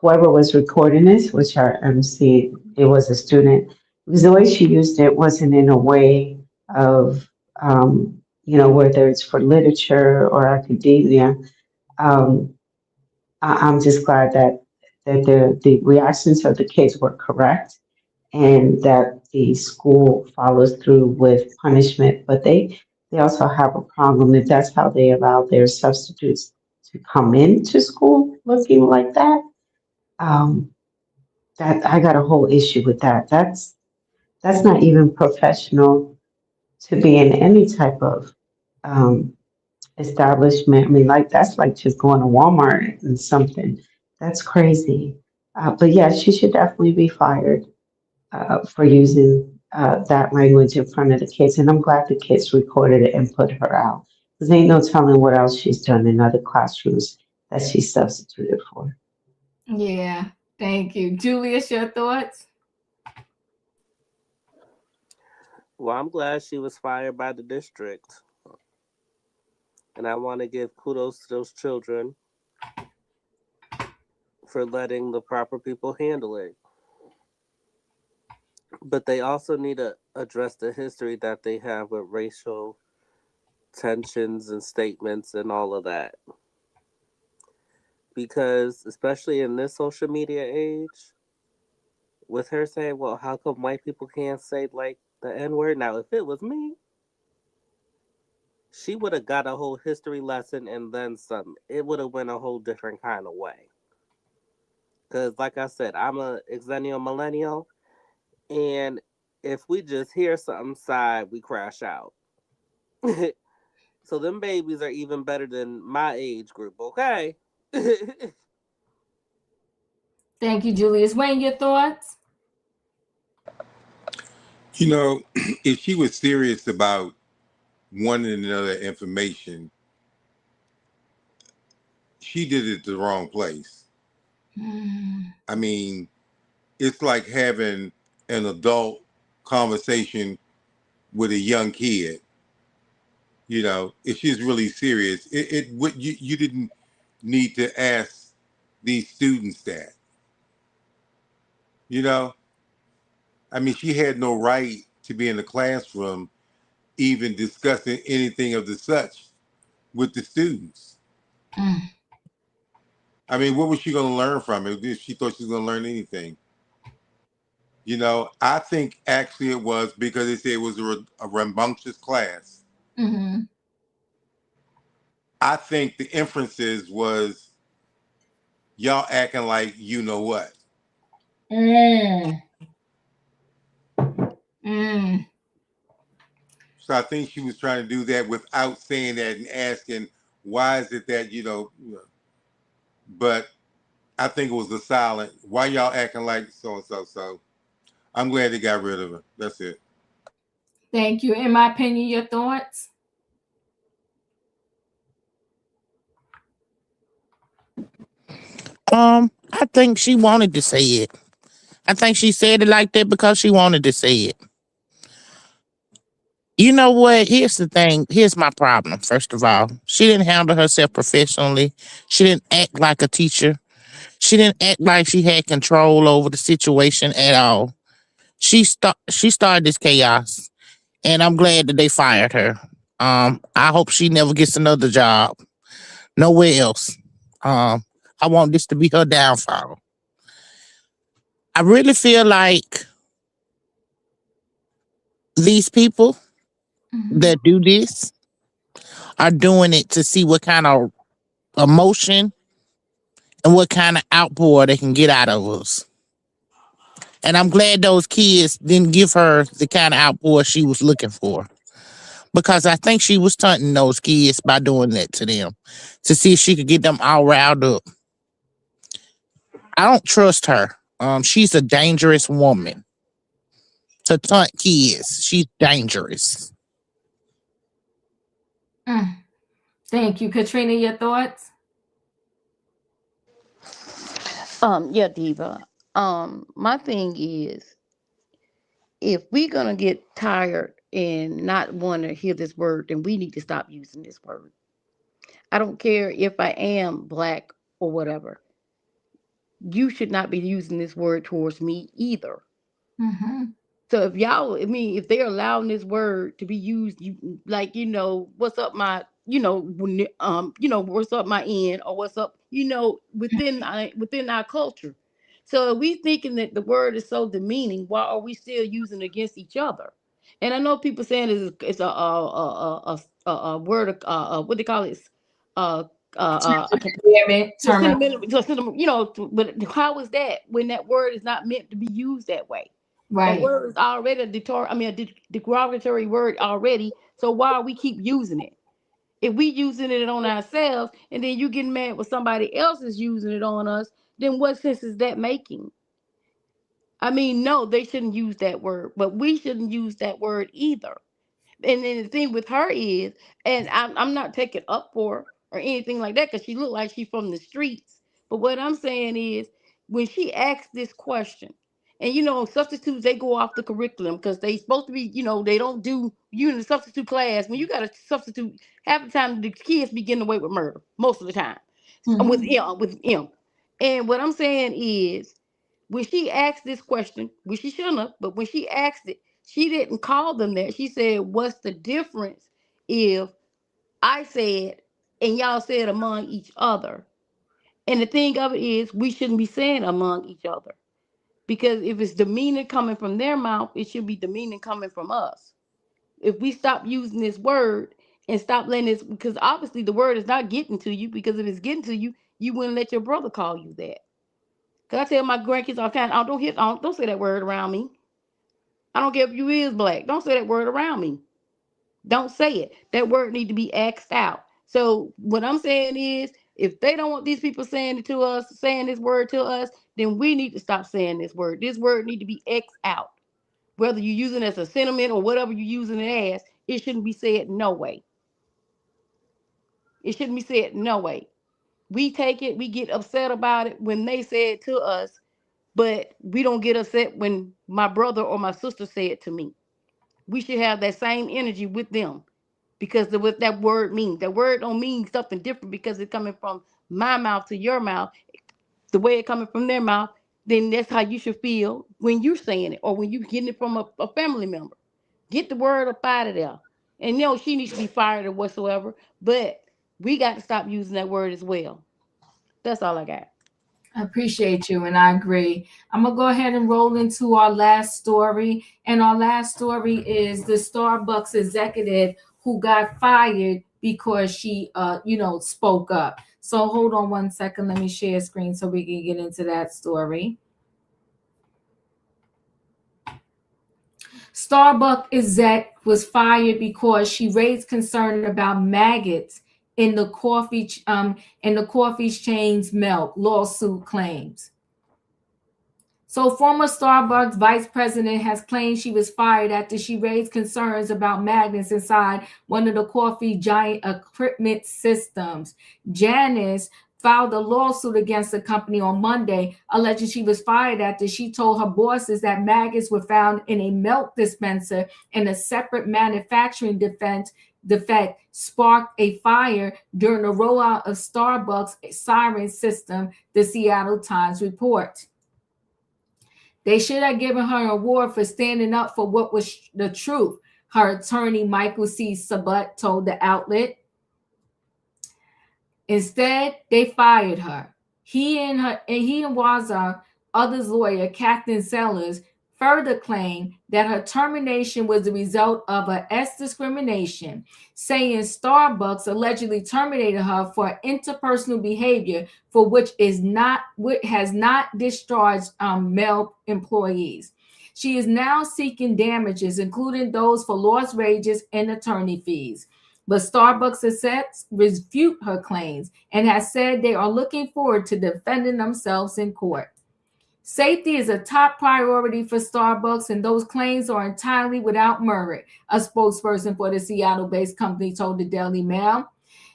whoever was recording this, which I'm seeing, it was a student, because the way she used it wasn't in a way of, whether it's for literature or academia. I'm just glad that the reactions of the kids were correct, and that the school follows through with punishment. But they also have a problem if that's how they allow their substitutes to come into school looking like that. That I got a whole issue with that. That's not even professional to be in any type of establishment. I mean, like that's like just going to Walmart and something. That's crazy. But yeah, she should definitely be fired for using that language in front of the kids. And I'm glad the kids recorded it and put her out. Because ain't no telling what else she's done in other classrooms that she substituted for. Yeah, thank you. Julius, your thoughts? Well, I'm glad she was fired by the district. And I want to give kudos to those children for letting the proper people handle it. But they also need to address the history that they have with racial tensions and statements and all of that. Because, especially in this social media age, with her saying, well, how come white people can't say like the N word? Now, if it was me, she would have got a whole history lesson and then some. It would have went a whole different kind of way. Because, like I said, I'm a exennial millennial, and if we just hear something side, we crash out. So them babies are even better than my age group, okay? Thank you, Julius. Wayne, your thoughts? If she was serious about wanting to know that information, she did it the wrong place. I mean, it's like having an adult conversation with a young kid. If she's really serious, you didn't need to ask these students that. I mean, she had no right to be in the classroom even discussing anything of the such with the students. I mean, what was she going to learn from it if she thought she was going to learn anything? I think actually it was because they said it was a rambunctious class. I think the inferences was y'all acting like you know what. So I think she was trying to do that without saying that and asking, why is it that, but I think it was the silent, why y'all acting like so-and-so? So I'm glad they got rid of her. That's it. Thank you. In my opinion, your thoughts? I think she wanted to say it. I think she said it like that because she wanted to say it. You know what? Here's the thing. Here's my problem, first of all. She didn't handle herself professionally. She didn't act like a teacher. She didn't act like she had control over the situation at all. She started this chaos, and I'm glad that they fired her. I hope she never gets another job nowhere else. I want this to be her downfall. I really feel like these people that do this are doing it to see what kind of emotion and what kind of outpour they can get out of us. And I'm glad those kids didn't give her the kind of outpour she was looking for. Because I think she was taunting those kids by doing that to them to see if she could get them all riled up. I don't trust her. She's a dangerous woman. To taunt kids, she's dangerous. Thank you. Katrina, your thoughts? Yeah, Diva. My thing is, if we're gonna get tired and not want to hear this word, then we need to stop using this word. I don't care if I am black or whatever. You should not be using this word towards me either. So if y'all, I mean, if they're allowing this word to be used, you like, what's up my, what's up my end, or what's up, within our culture. So if we thinking that the word is so demeaning, why are we still using it against each other? And I know people saying it's a word, what they call it, but how is that when that word is not meant to be used that way? That word is already a derogatory word already. So why we keep using it? If we using it on ourselves and then you getting mad when somebody else is using it on us, then what sense is that making? I mean, no, they shouldn't use that word, but we shouldn't use that word either. And then the thing with her is, and I'm not taking up for her or anything like that because she looked like she's from the streets. But what I'm saying is, when she asked this question, and substitutes, they go off the curriculum because they supposed to be, they don't do you in the substitute class. When you got a substitute, half the time the kids be getting away with murder, most of the time. With him. And what I'm saying is, when she asked this question, which she shouldn't have, but when she asked it, she didn't call them that. She said, what's the difference if I said and y'all said among each other? And the thing of it is, we shouldn't be saying among each other. Because if it's demeaning coming from their mouth, it should be demeaning coming from us. If we stop using this word and stop letting this, because obviously the word is not getting to you, because if it's getting to you, you wouldn't let your brother call you that. Cause I tell my grandkids all the time, don't say that word around me. I don't care if you is black. Don't say that word around me. Don't say it. That word need to be X'd out. So what I'm saying is, if they don't want these people saying it to us, saying this word to us, then we need to stop saying this word. This word need to be X'd out. Whether you're using it as a sentiment or whatever you're using it as, it shouldn't be said no way. It shouldn't be said no way. We take it, we get upset about it when they say it to us, but we don't get upset when my brother or my sister say it to me. We should have that same energy with them, because of what that word means. That word don't mean something different because it's coming from my mouth to your mouth. The way it coming from their mouth, then that's how you should feel when you're saying it or when you're getting it from a family member. Get the word up out of there. And she needs to be fired or whatsoever, but we got to stop using that word as well. That's all I got. I appreciate you, and I agree. I'm going to go ahead and roll into our last story. And our last story is the Starbucks executive who got fired because she, spoke up. So hold on one second. Let me share screen so we can get into that story. Starbucks exec was fired because she raised concern about maggots in the coffee chain's milk, lawsuit claims. So former Starbucks vice president has claimed she was fired after she raised concerns about magnets inside one of the coffee giant equipment systems. Janice filed a lawsuit against the company on Monday, alleging she was fired after she told her bosses that maggots were found in a milk dispenser and a separate manufacturing defect sparked a fire during the rollout of Starbucks siren system, the Seattle Times reports. They should have given her an award for standing up for what was the truth, her attorney Michael C. Sabat told the outlet. Instead, they fired her. He and Wazar, other's lawyer, Captain Sellers, further claimed that her termination was the result of a S discrimination, saying Starbucks allegedly terminated her for interpersonal behavior for which has not discharged male employees. She is now seeking damages, including those for lost wages and attorney fees. But Starbucks assets refute her claims and has said they are looking forward to defending themselves in court. Safety is a top priority for Starbucks, and those claims are entirely without merit, a spokesperson for the Seattle-based company told the Daily Mail.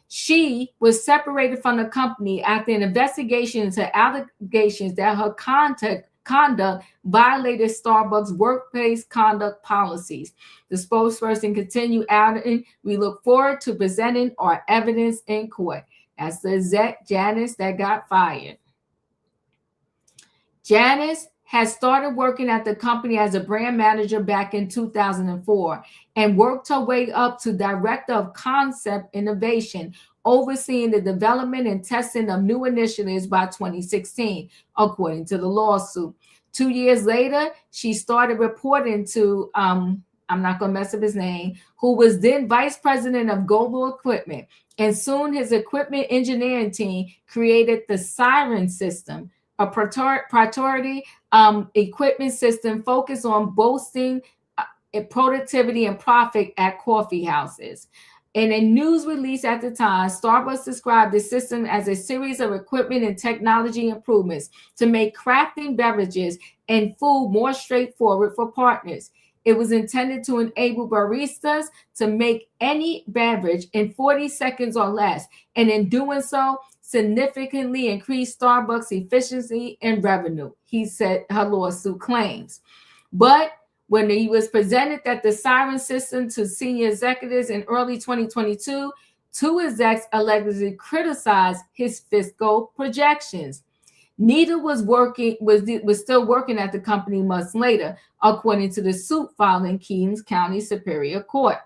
She was separated from the company after an investigation into allegations that her conduct violated Starbucks' workplace conduct policies. The spokesperson continued adding, "We look forward to presenting our evidence in court." That's the exec Janice that got fired. Janice has started working at the company as a brand manager back in 2004 and worked her way up to director of concept innovation, overseeing the development and testing of new initiatives by 2016, according to the lawsuit. 2 years later, she started reporting to, I'm not going to mess up his name, who was then vice president of global equipment. And soon his equipment engineering team created the Siren system, a priority equipment system focused on boosting productivity and profit at coffee houses. In a news release at the time, Starbucks described the system as a series of equipment and technology improvements to make crafting beverages and food more straightforward for partners. It was intended to enable baristas to make any beverage in 40 seconds or less, and in doing so, significantly increase Starbucks' efficiency and revenue, he said her lawsuit claims. But when he was presented at the Siren system to senior executives in early 2022, two execs allegedly criticized his fiscal projections. Neither was still working at the company months later, according to the suit filed in Kings County Superior Court.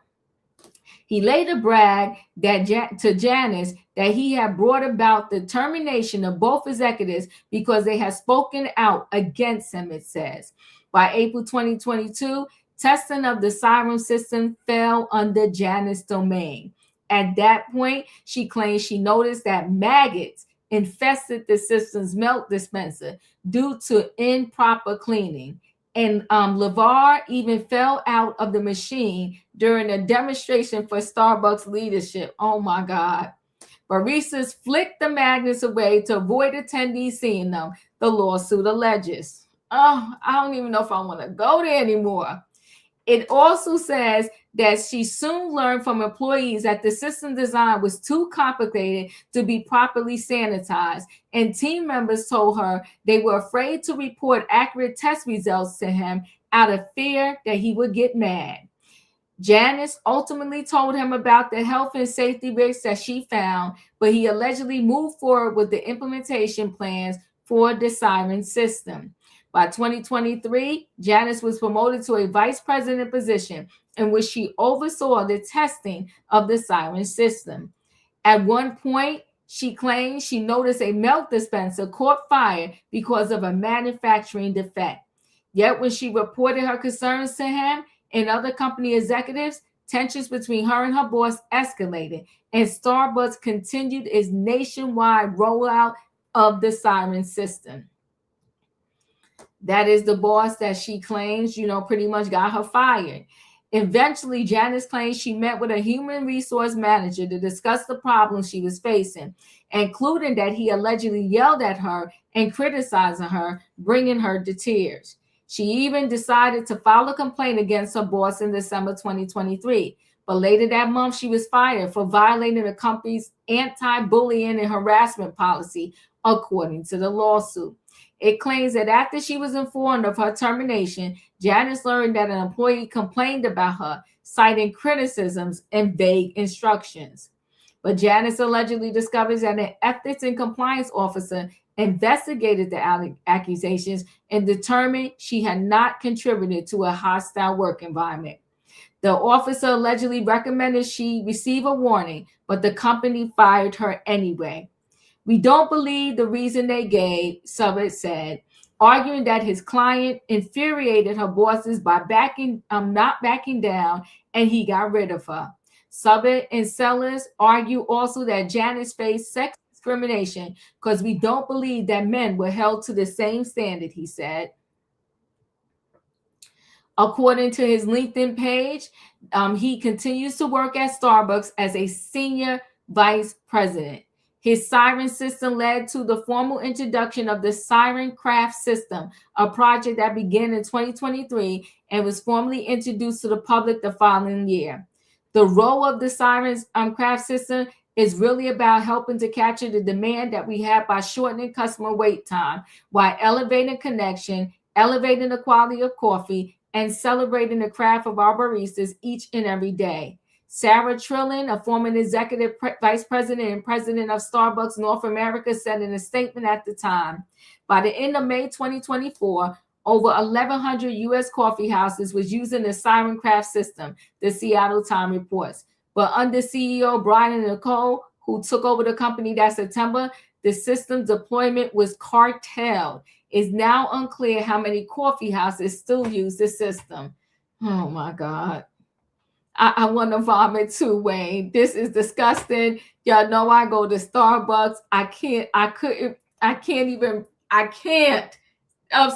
He later bragged to Janice that he had brought about the termination of both executives because they had spoken out against him, it says. By April 2022, testing of the Siren system fell under Janice's domain. At that point, she claimed she noticed that maggots infested the system's milk dispenser due to improper cleaning. And LeVar even fell out of the machine during a demonstration for Starbucks leadership. Oh my God. Baristas flicked the magnets away to avoid attendees seeing them, the lawsuit alleges. Oh, I don't even know if I want to go there anymore. It also says that she soon learned from employees that the system design was too complicated to be properly sanitized, and team members told her they were afraid to report accurate test results to him out of fear that he would get mad. Janice ultimately told him about the health and safety risks that she found, but he allegedly moved forward with the implementation plans for the Siren system. By 2023, Janice was promoted to a vice president position in which she oversaw the testing of the Siren system. At one point, she claimed she noticed a milk dispenser caught fire because of a manufacturing defect. Yet when she reported her concerns to him and other company executives, tensions between her and her boss escalated, and Starbucks continued its nationwide rollout of the Siren system. That is the boss that she claims, pretty much got her fired. Eventually, Janice claims she met with a human resource manager to discuss the problems she was facing, including that he allegedly yelled at her and criticizing her, bringing her to tears. She even decided to file a complaint against her boss in December 2023. But later that month, she was fired for violating the company's anti-bullying and harassment policy, according to the lawsuit. It claims that after she was informed of her termination, Janice learned that an employee complained about her, citing criticisms and vague instructions. But Janice allegedly discovers that an ethics and compliance officer investigated the accusations and determined she had not contributed to a hostile work environment. The officer allegedly recommended she receive a warning, but the company fired her anyway. We don't believe the reason they gave, Subbit said, arguing that his client infuriated her bosses by not backing down, and he got rid of her. Subbit and Sellers argue also that Janice faced sex discrimination because we don't believe that men were held to the same standard, he said. According to his LinkedIn page, he continues to work at Starbucks as a senior vice president. His siren system led to the formal introduction of the Siren Craft System, a project that began in 2023 and was formally introduced to the public the following year. The role of the Siren Craft System is really about helping to capture the demand that we have by shortening customer wait time while elevating connection, elevating the quality of coffee, and celebrating the craft of our baristas each and every day. Sarah Trillin, a former executive vice president and president of Starbucks North America, said in a statement at the time, by the end of May 2024, over 1,100 U.S. coffee houses was using the Siren Craft system, the Seattle Times reports. But under CEO Brian Nicole, who took over the company that September, the system deployment was carteled. It's now unclear how many coffee houses still use the system. Oh my God. I want to vomit too, Wayne. This is disgusting. Y'all know I go to Starbucks. I can't.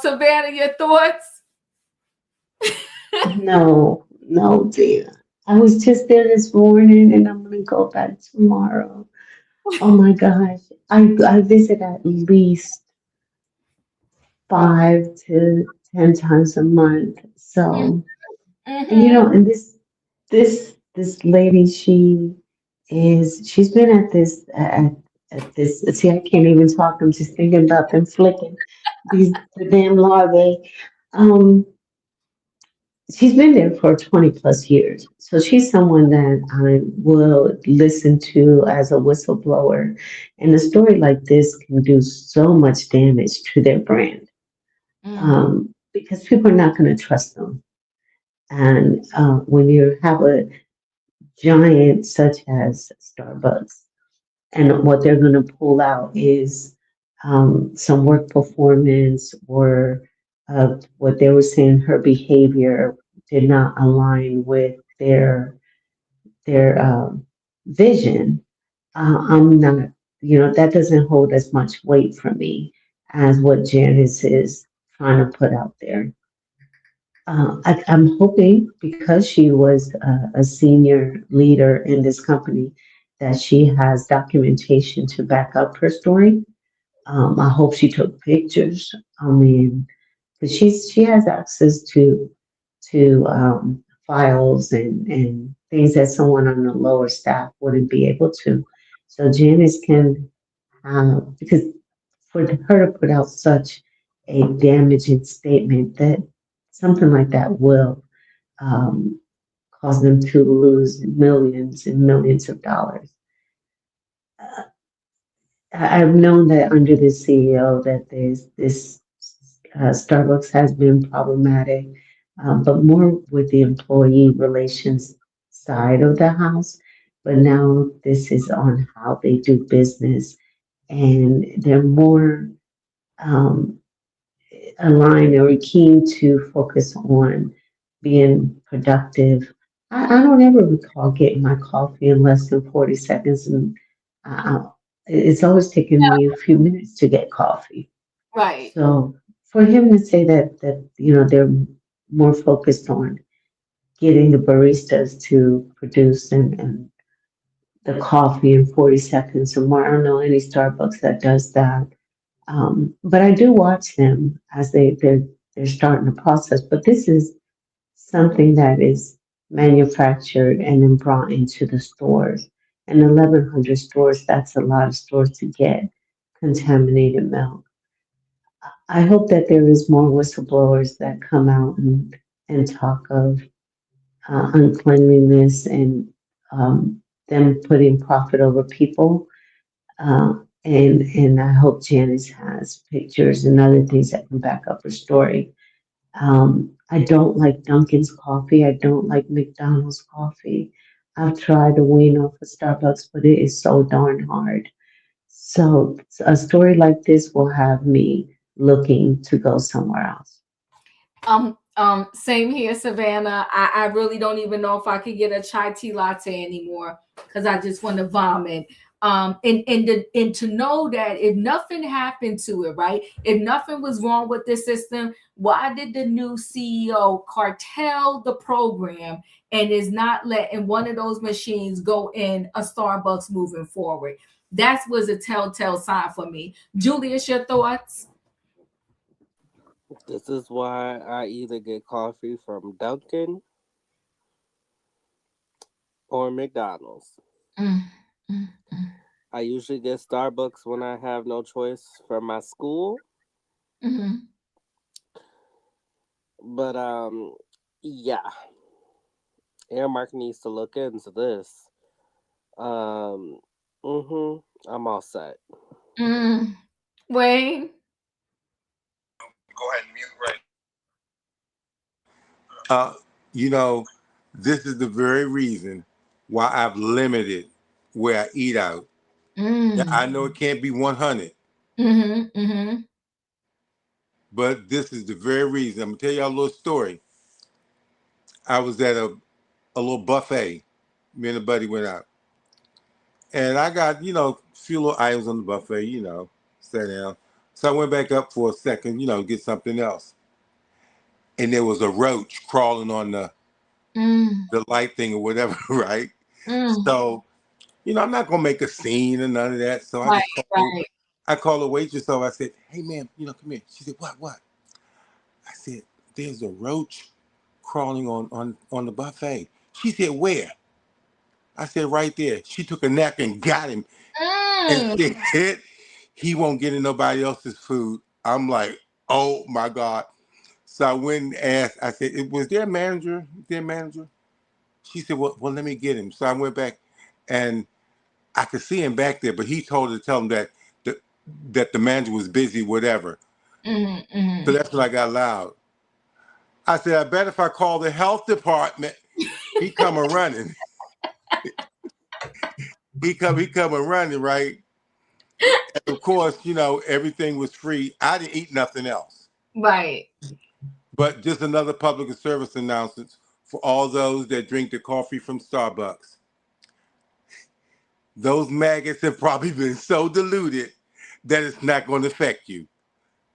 Savannah, your thoughts? No, dear. I was just there this morning and I'm gonna go back tomorrow. Oh my gosh. I visit at least 5 to 10 times a month. So, and and this lady, she's been at this, see, I can't even talk. I'm just thinking about them flicking the damn larvae. She's been there for 20 plus years. So she's someone that I will listen to as a whistleblower. And a story like this can do so much damage to their brand. Because people are not going to trust them. And when you have a giant such as Starbucks, and what they're going to pull out is some work performance or what they were saying, her behavior did not align with their vision. I'm not, that doesn't hold as much weight for me as what Janice is trying to put out there. I'm hoping because she was a senior leader in this company that she has documentation to back up her story. I hope she took pictures. I mean, because she has access to files and things that someone on the lower staff wouldn't be able to. So Janice can, because for her to put out such a damaging statement, that something like that will cause them to lose millions and millions of dollars. I've known that under the CEO that this Starbucks has been problematic, but more with the employee relations side of the house. But now this is on how they do business, and they're more aligned or keen to focus on being productive. I don't ever recall getting my coffee in less than 40 seconds, and it's always taken me a few minutes to get coffee. Right. So for him to say that they're more focused on getting the baristas to produce and the coffee in 40 seconds or more. I don't know any Starbucks that does that. But I do watch them as they're starting the process. But this is something that is manufactured and then brought into the stores. And 1,100 stores, that's a lot of stores to get contaminated milk. I hope that there is more whistleblowers that come out and talk of uncleanliness and them putting profit over people. And I hope Janice has pictures and other things that can back up her story. I don't like Dunkin's coffee. I don't like McDonald's coffee. I've tried to wean off of Starbucks, but it is so darn hard. So a story like this will have me looking to go somewhere else. Same here, Savannah. I really don't even know if I could get a chai tea latte anymore because I just want to vomit. And to know that if nothing happened to it, right? If nothing was wrong with this system, why did the new CEO cartel the program and is not letting one of those machines go in a Starbucks moving forward? That was a telltale sign for me. Julius, your thoughts? This is why I either get coffee from Dunkin' or McDonald's. I usually get Starbucks when I have no choice for my school. But yeah. Airmark needs to look into this. I'm all set. Wayne? Go ahead and mute right. You know, this is the very reason why I've limited where I eat out. Yeah, I know it can't be 100. But this is the very reason. I'm gonna tell y'all a little story. I was at a little buffet. Me and a buddy went out. And I got, a few little items on the buffet, sat down. So I went back up for a second, get something else. And there was a roach crawling on the light thing or whatever, right? So, I'm not gonna make a scene or none of that. So I called the waitress over. I said, "Hey, ma'am, come here." She said, "What?" I said, "There's a roach crawling on the buffet." She said, "Where?" I said, "Right there." She took a napkin and got him and said, "He won't get in nobody else's food." I'm like, "Oh my God." So I went and asked, I said, "Was there a manager? She said, well, let me get him." So I went back and I could see him back there, but he told her to tell him that the manager was busy, whatever. So that's when I got loud. I said, "I bet if I call the health department, he come running." he come running, right? And of course, everything was free. I didn't eat nothing else. Right. But just another public service announcement for all those that drink the coffee from Starbucks. Those maggots have probably been so diluted that it's not going to affect you.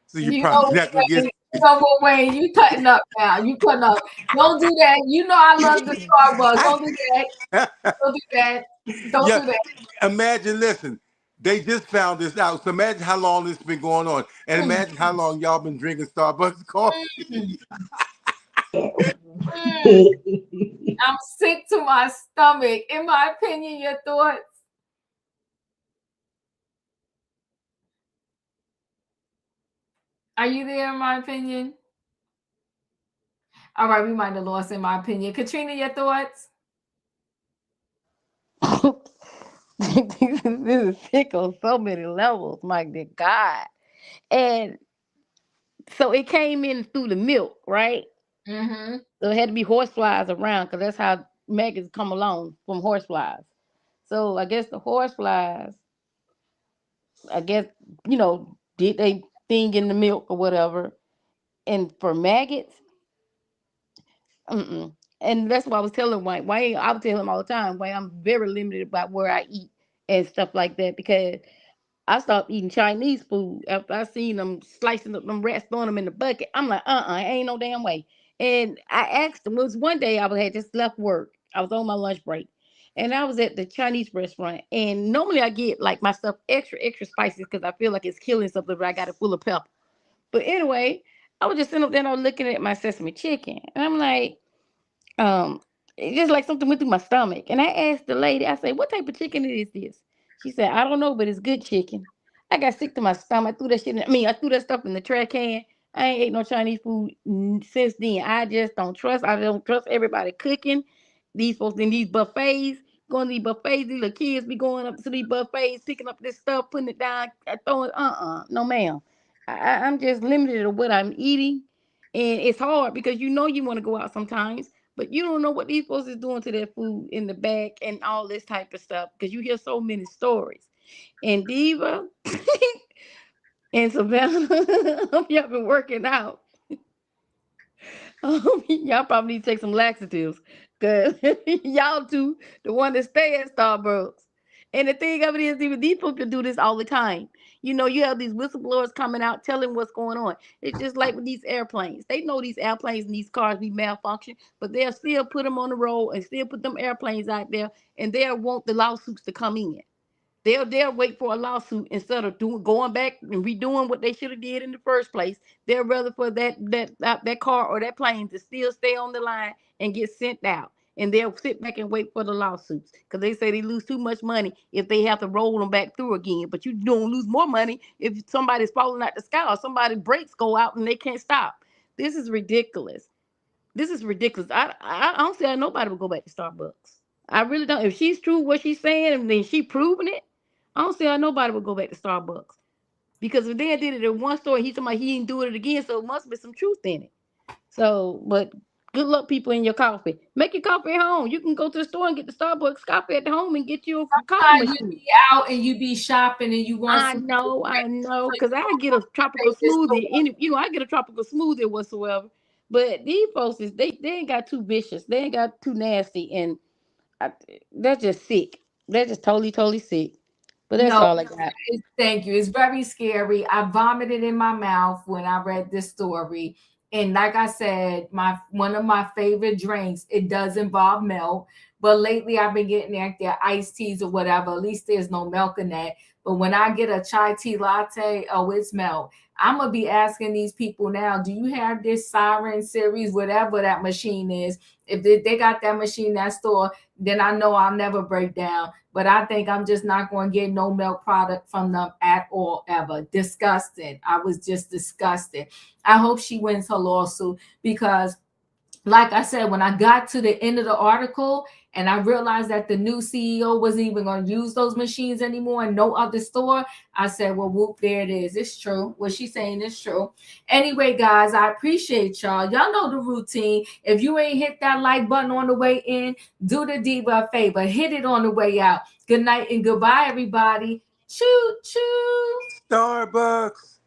So you're probably not going to get... You know what, Wayne? You cutting up now. You cutting up. Don't do that. You know I love the Starbucks. Don't do that. Don't do that. Don't do that. Imagine, listen, they just found this out. So imagine how long this has been going on. And imagine how long y'all been drinking Starbucks coffee. I'm sick to my stomach. In my opinion, your thoughts? Are you there, in my opinion? All right, we might have lost in my opinion. Katrina, your thoughts? This is sick on so many levels, my dear God. And so it came in through the milk, right? So it had to be horseflies around because that's how maggots come along, from horseflies. So I guess the horseflies, did they thing in the milk or whatever. And for maggots, and that's what I was telling Wayne. I would tell him all the time, Wayne, I'm very limited about where I eat and stuff like that because I stopped eating Chinese food after I seen them slicing up them rats, throwing them in the bucket. I'm like, ain't no damn way. And I asked them, it was one day I had just left work. I was on my lunch break. And I was at the Chinese restaurant. And normally I get like my stuff extra, extra spicy because I feel like it's killing something, but I got it full of pepper. But anyway, I was just sitting up there and I was looking at my sesame chicken. And I'm like, It's just like something went through my stomach. And I asked the lady, I said, what type of chicken is this? She said, I don't know, but it's good chicken. I got sick to my stomach. I threw that shit I threw that stuff in the trash can. I ain't ate no Chinese food since then. I just don't trust. I don't trust everybody cooking. These folks in these buffets, going to these buffets, these little kids be going up to these buffets, picking up this stuff, putting it down, throwing no ma'am. I'm just limited to what I'm eating. And it's hard because you want to go out sometimes, but you don't know what these folks is doing to their food in the back and all this type of stuff because you hear so many stories. And Diva and Savannah, y'all been working out. Y'all probably need to take some laxatives because y'all two, the one that stay at Starbucks. And the thing of it is, even these people do this all the time. You have these whistleblowers coming out telling what's going on. It's just like with these airplanes. They know these airplanes and these cars be malfunction, but they'll still put them on the road and still put them airplanes out there, and they'll want the lawsuits to come in. They'll wait for a lawsuit instead of going back and redoing what they should have did in the first place. They'll rather for that car or that plane to still stay on the line and get sent out. And they'll sit back and wait for the lawsuits because they say they lose too much money if they have to roll them back through again. But you don't lose more money if somebody's falling out the sky or somebody's brakes go out and they can't stop. This is ridiculous. This is ridiculous. I don't see how nobody would go back to Starbucks. I really don't. If she's true what she's saying and then she proving it, I don't see how nobody would go back to Starbucks. Because if they did it in one store, he's talking about he didn't do it again, so it must be some truth in it. So, but good luck, people, in your coffee. Make your coffee at home. You can go to the store and get the Starbucks coffee at home and get you a coffee machine. You be out and you be shopping and you want. I know, because I get a tropical smoothie. I get a tropical smoothie whatsoever. But these folks they ain't got too vicious. They ain't got too nasty, and they're just sick. They're just totally sick. But that's all I got. Thank you. It's very scary. I vomited in my mouth when I read this story. And like I said, one of my favorite drinks, it does involve milk. But lately I've been getting their iced teas or whatever. At least there's no milk in that. But when I get a chai tea latte, oh, it's milk. I'm going to be asking these people now, do you have this Siren series, whatever that machine is? If they got that machine in that store, then I know I'll never break down. But I think I'm just not going to get no milk product from them at all, ever. Disgusting. I was just disgusted. I hope she wins her lawsuit because, like I said, when I got to the end of the article and I realized that the new CEO wasn't even going to use those machines anymore in no other store, I said, well, whoop, there it is. It's true. What she's saying is true. Anyway, guys, I appreciate y'all. Y'all know the routine. If you ain't hit that like button on the way in, do the Diva a favor. Hit it on the way out. Good night and goodbye, everybody. Choo, choo. Starbucks.